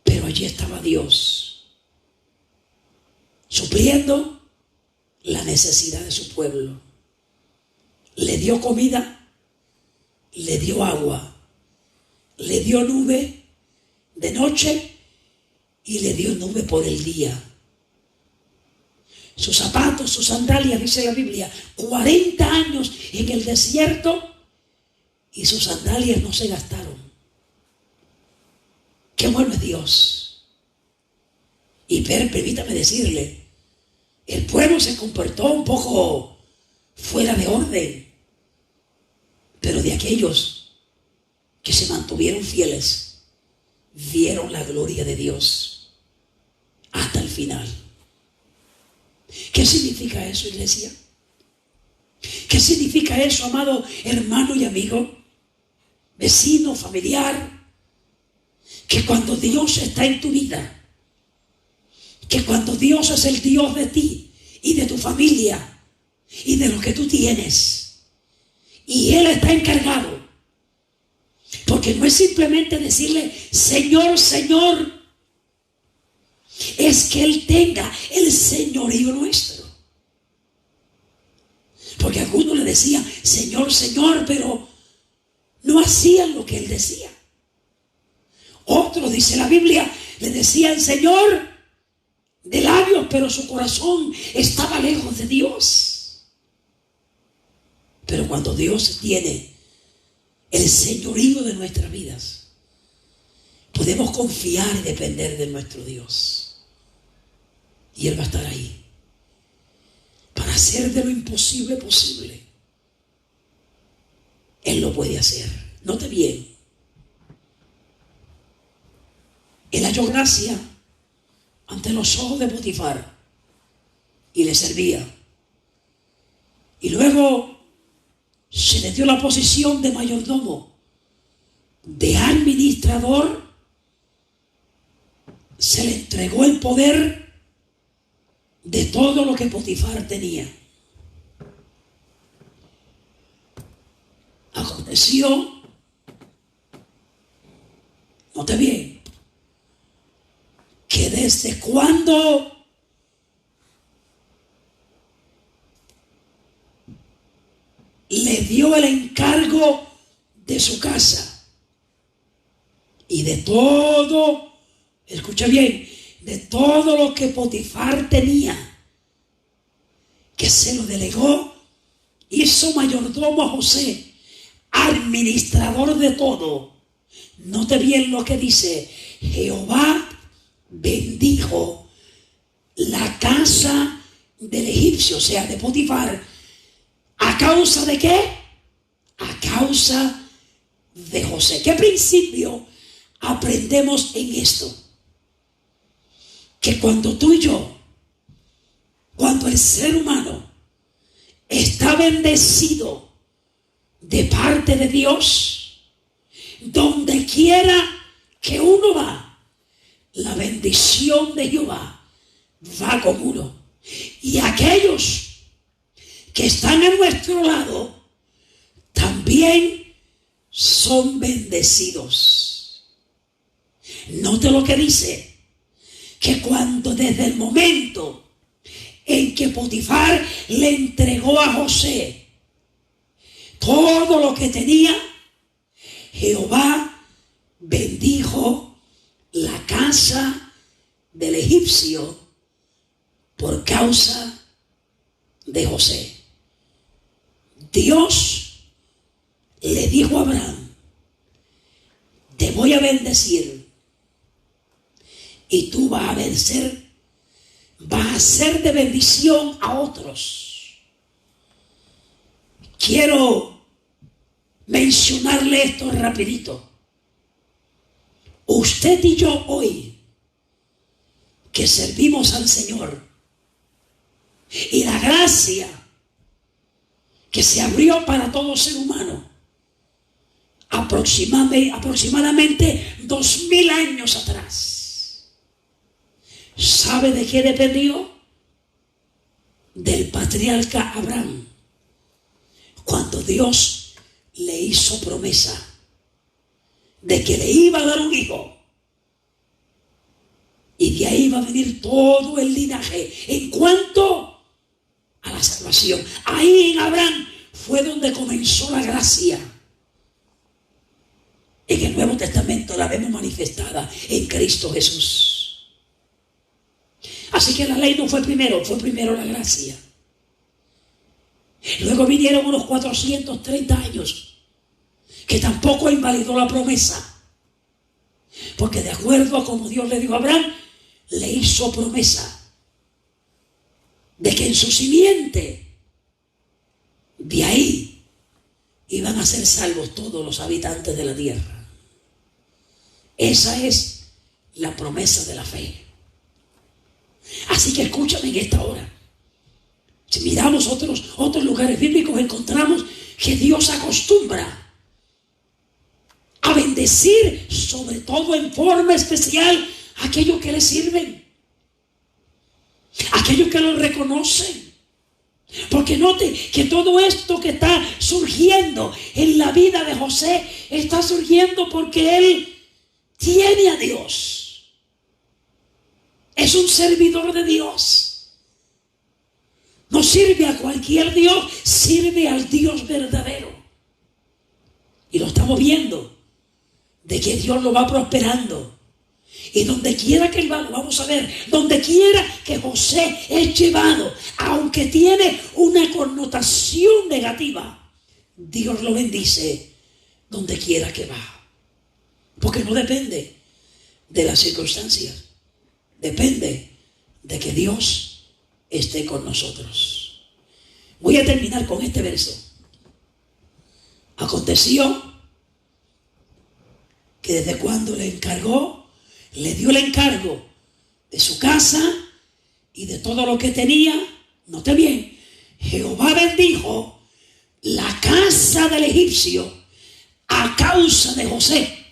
pero allí estaba Dios, supliendo la necesidad de su pueblo. Le dio comida, le dio agua, le dio nube de noche y le dio nube por el día. Sus zapatos, sus sandalias, dice la Biblia, 40 años en el desierto y sus sandalias no se gastaron. Qué bueno es Dios. Y permítame decirle, el pueblo se comportó un poco fuera de orden, pero de aquellos que se mantuvieron fieles, vieron la gloria de Dios hasta el final. ¿Qué significa eso, iglesia? ¿Qué significa eso, amado hermano y amigo, vecino, familiar? Que cuando Dios está en tu vida, que cuando Dios es el Dios de ti y de tu familia y de lo que tú tienes, y Él está encargado, porque no es simplemente decirle Señor, Señor, es que Él tenga el señorío nuestro. Porque algunos le decían Señor, Señor, pero no hacían lo que Él decía. Otros, dice la Biblia, le decían Señor de labios, pero su corazón estaba lejos de Dios. Pero cuando Dios tiene el señorío de nuestras vidas, podemos confiar y depender de nuestro Dios. Y Él va a estar ahí para hacer de lo imposible posible. Él lo puede hacer. Note bien. Él halló gracia ante los ojos de Potifar y le servía. Y luego se le dio la posición de mayordomo, de administrador. Se le entregó el poder de todo lo que Potifar tenía. Aconteció, note bien, que desde cuando le dio el encargo de su casa y de todo, escucha bien, de todo lo que Potifar tenía, que se lo delegó, hizo mayordomo a José, administrador de todo. Note bien lo que dice: Jehová bendijo la casa del egipcio, o sea, de Potifar. ¿A causa de qué? A causa de José. ¿Qué principio aprendemos en esto? Que cuando tú y yo, cuando el ser humano está bendecido de parte de Dios, donde quiera que uno va, la bendición de Jehová va con uno. Y aquellos que están a nuestro lado también son bendecidos. Note lo que dice, que cuando desde el momento en que Potifar le entregó a José todo lo que tenía, Jehová bendijo la casa del egipcio por causa de José. Dios le dijo a Abraham: te voy a bendecir y tú vas a ser de bendición a otros. Quiero mencionarle esto rapidito. Usted y yo hoy, que servimos al Señor, y la gracia que se abrió para todo ser humano aproximadamente 2000 años atrás, ¿sabe de qué dependió? Del patriarca Abraham, cuando Dios le hizo promesa de que le iba a dar un hijo, y de ahí va a venir todo el linaje en cuanto a la salvación. Ahí en Abraham fue donde comenzó la gracia. En el Nuevo Testamento la vemos manifestada en Cristo Jesús. Así que la ley no fue primero, fue primero la gracia. Luego vinieron unos 430 años que tampoco invalidó la promesa, porque de acuerdo a como Dios le dijo a Abraham, le hizo promesa de que en su simiente, de ahí iban a ser salvos todos los habitantes de la tierra. Esa es la promesa de la fe. Así que escúchame en esta hora. Si miramos otros lugares bíblicos, encontramos que Dios acostumbra a bendecir, sobre todo en forma especial, a aquellos que le sirven, a aquellos que lo reconocen. Porque note que todo esto que está surgiendo en la vida de José está surgiendo porque él tiene a Dios. Es un servidor de Dios. No sirve a cualquier Dios, sirve al Dios verdadero. Y lo estamos viendo, de que Dios lo va prosperando. Y donde quiera que él va, lo vamos a ver, donde quiera que José es llevado, aunque tiene una connotación negativa, Dios lo bendice donde quiera que va. Porque no depende de las circunstancias, depende de que Dios esté con nosotros. Voy a terminar con este verso. Aconteció que desde cuando le dio el encargo de su casa y de todo lo que tenía, note bien, Jehová bendijo la casa del egipcio a causa de José.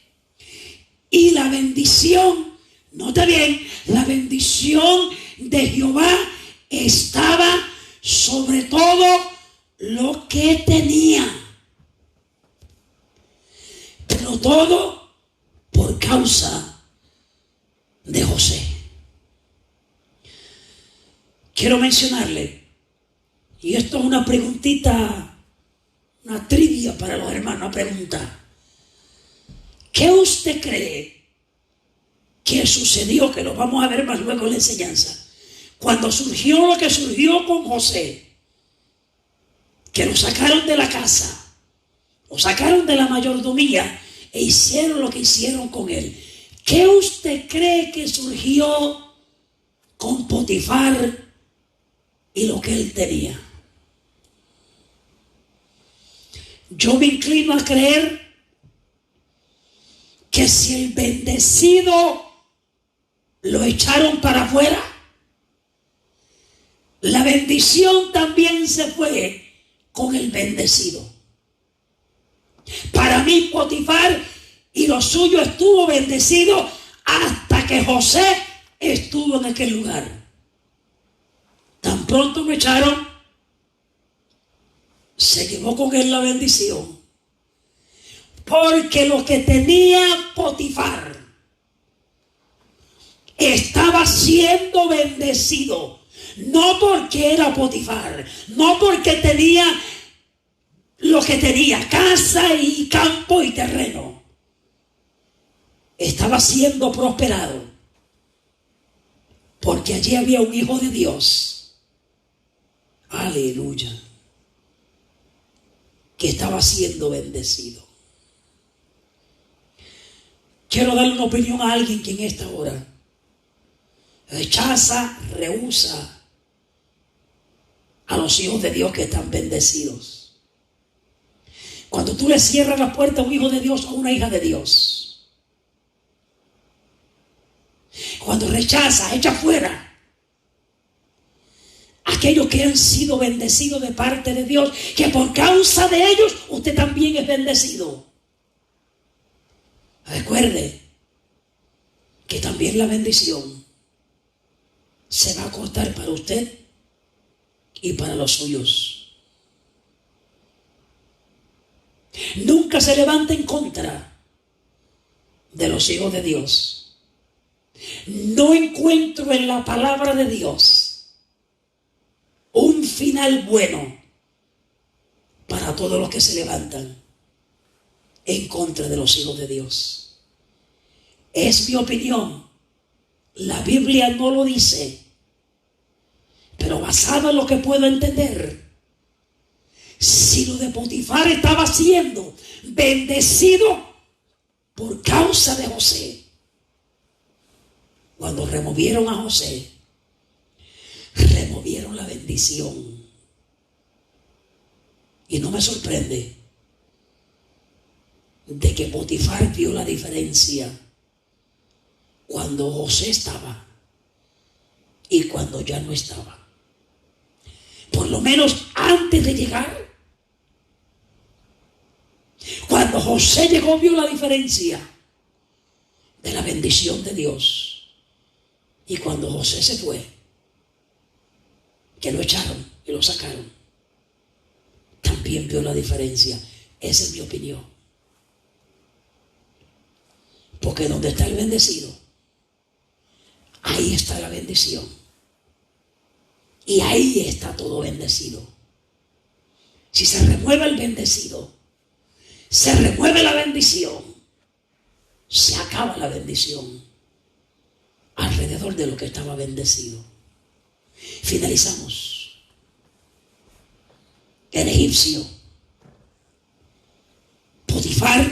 Y la bendición, note bien, la bendición de Jehová estaba sobre todo lo que tenía. Pero todo por causa de José. Quiero mencionarle, y esto es una preguntita, una trivia para los hermanos, una pregunta. ¿Qué usted cree que sucedió? Que lo vamos a ver más luego en la enseñanza. Cuando surgió lo que surgió con José, que lo sacaron de la casa, lo sacaron de la mayordomía e hicieron lo que hicieron con él. ¿Qué usted cree que surgió con Potifar y lo que él tenía? Yo me inclino a creer que si el bendecido lo echaron para afuera, la bendición también se fue con el bendecido. Para mí, Potifar y lo suyo estuvo bendecido hasta que José estuvo en aquel lugar. Tan pronto lo echaron, se llevó con él la bendición. Porque lo que tenía Potifar estaba siendo bendecido. No porque era Potifar, no porque tenía lo que tenía, casa y campo y terreno. Estaba siendo prosperado porque allí había un hijo de Dios. Aleluya. Que estaba siendo bendecido. Quiero darle una opinión a alguien que en esta hora rechaza, rehúsa a los hijos de Dios que están bendecidos. Cuando tú le cierras la puerta a un hijo de Dios o a una hija de Dios, cuando rechaza, echa fuera aquellos que han sido bendecidos de parte de Dios, que por causa de ellos usted también es bendecido. Recuerde que también la bendición se va a cortar para usted y para los suyos. Nunca se levante en contra de los hijos de Dios. No encuentro en la palabra de Dios un final bueno para todos los que se levantan en contra de los hijos de Dios. Es mi opinión. La Biblia no lo dice, pero basado en lo que puedo entender, si lo de Potifar estaba siendo bendecido por causa de José, cuando removieron a José, removieron la bendición. Y no me sorprende de que Potifar vio la diferencia cuando José estaba y cuando ya no estaba. Por lo menos antes de llegar, cuando José llegó, vio la diferencia de la bendición de Dios. Y cuando José se fue, que lo echaron y lo sacaron, también vio la diferencia. Esa es mi opinión. Porque donde está el bendecido, ahí está la bendición. Y ahí está todo bendecido. Si se remueve el bendecido, se remueve la bendición, se acaba la bendición alrededor de lo que estaba bendecido. Finalizamos. El egipcio Potifar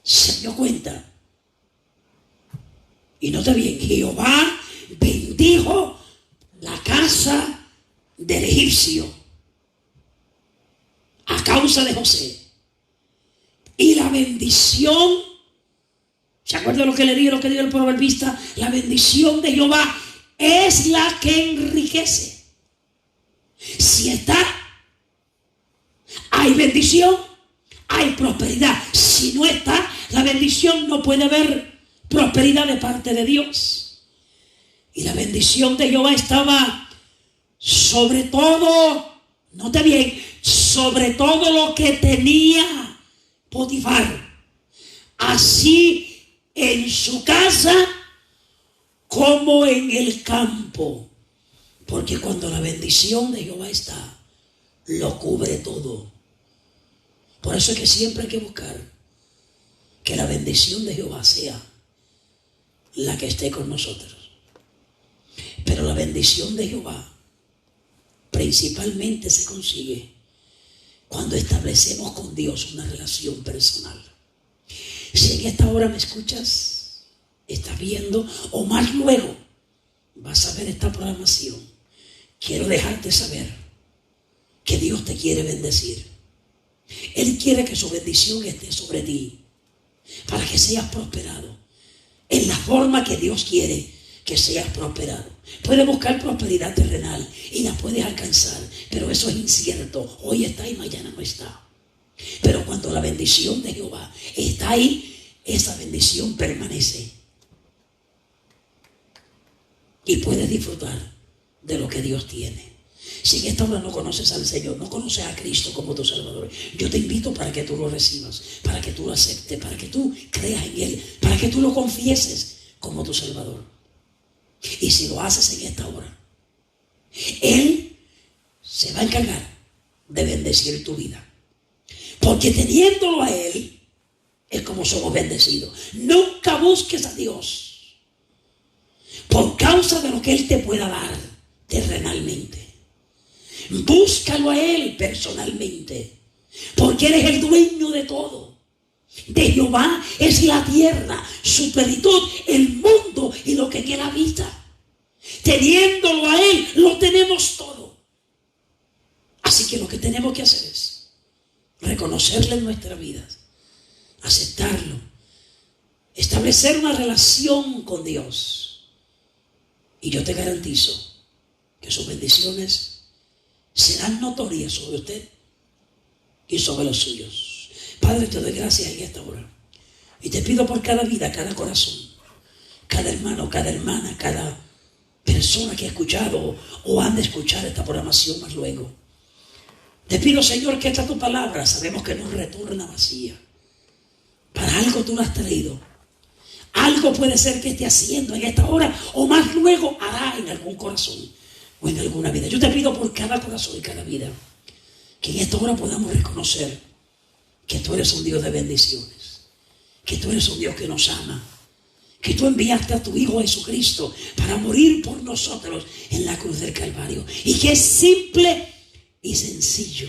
se dio cuenta. Y nota bien, Jehová bendijo la casa del egipcio a causa de José. Y la bendición, ¿se acuerdan lo que le digo, lo que dijo el proverbista? La bendición de Jehová es la que enriquece. Si hay bendición, hay prosperidad. Si no está la bendición, no puede haber prosperidad de parte de Dios. Y la bendición de Jehová estaba sobre todo, note bien, sobre todo lo que tenía Potifar, así en su casa como en el campo. Porque cuando la bendición de Jehová está, lo cubre todo. Por eso es que siempre hay que buscar que la bendición de Jehová sea la que esté con nosotros. Pero la bendición de Jehová principalmente se consigue cuando establecemos con Dios una relación personal. Si en esta hora me escuchas, estás viendo, o más luego vas a ver esta programación, quiero dejarte saber que Dios te quiere bendecir. Él quiere que su bendición esté sobre ti para que seas prosperado en la forma que Dios quiere que seas prosperado. Puedes buscar prosperidad terrenal y la puedes alcanzar, pero eso es incierto. Hoy está y mañana no está. Pero cuando la bendición de Jehová está ahí, esa bendición permanece y puedes disfrutar de lo que Dios tiene. Si en esta hora no conoces al Señor, no conoces a Cristo como tu Salvador, yo te invito para que tú lo recibas, para que tú lo aceptes, para que tú creas en Él, para que tú lo confieses como tu Salvador. Y si lo haces en esta hora, Él se va a encargar de bendecir tu vida. Porque teniéndolo a Él, es como somos bendecidos. Nunca busques a Dios por causa de lo que Él te pueda dar terrenalmente. Búscalo a Él personalmente, porque Él es el dueño de todo. De Jehová es la tierra, su plenitud, el mundo y lo que en Él habita. Teniéndolo a Él, lo tenemos todo. Así que lo que tenemos que hacer es reconocerle en nuestras vidas, aceptarlo, establecer una relación con Dios. Y yo te garantizo que sus bendiciones serán notorias sobre usted y sobre los suyos. Padre, te doy gracias en esta hora. Y te pido por cada vida, cada corazón, cada hermano, cada hermana, cada persona que ha escuchado o han de escuchar esta programación más luego. Te pido, Señor, que esta tu palabra sabemos que no retorna vacía. Para algo tú la has traído. Algo puede ser que esté haciendo en esta hora o más luego hará en algún corazón o en alguna vida. Yo te pido por cada corazón y cada vida que en esta hora podamos reconocer que tú eres un Dios de bendiciones, que tú eres un Dios que nos ama, que tú enviaste a tu Hijo Jesucristo para morir por nosotros en la cruz del Calvario, y que es simple y sencillo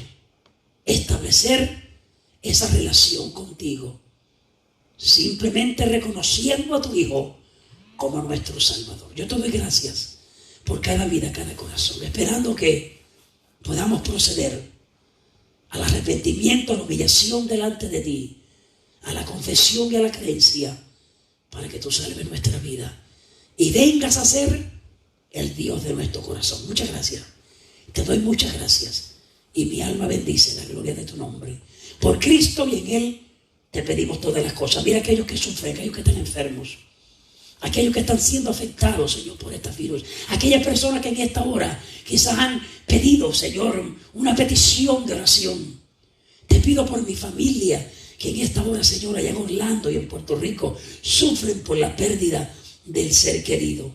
establecer esa relación contigo, simplemente reconociendo a tu Hijo como nuestro Salvador. Yo te doy gracias por cada vida, cada corazón, esperando que podamos proceder al arrepentimiento, a la humillación delante de ti, a la confesión y a la creencia, para que tú salves nuestra vida y vengas a ser el Dios de nuestro corazón. Muchas gracias. Te doy muchas gracias y mi alma bendice la gloria de tu nombre. Por Cristo y en Él te pedimos todas las cosas. Mira aquellos que sufren, aquellos que están enfermos, aquellos que están siendo afectados, Señor, por este virus, aquellas personas que en esta hora quizás han pedido, Señor, una petición de oración. Te pido por mi familia, que en esta hora, Señor, allá en Orlando y en Puerto Rico, sufren por la pérdida del ser querido.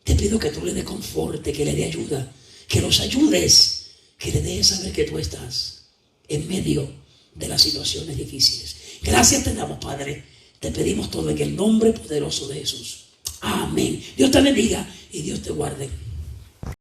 Te pido que tú le des conforte, que le dé ayuda, que los ayudes, que le dejes saber que tú estás en medio de las situaciones difíciles. Gracias te damos, Padre. Te pedimos todo en el nombre poderoso de Jesús. Amén. Dios te bendiga y Dios te guarde.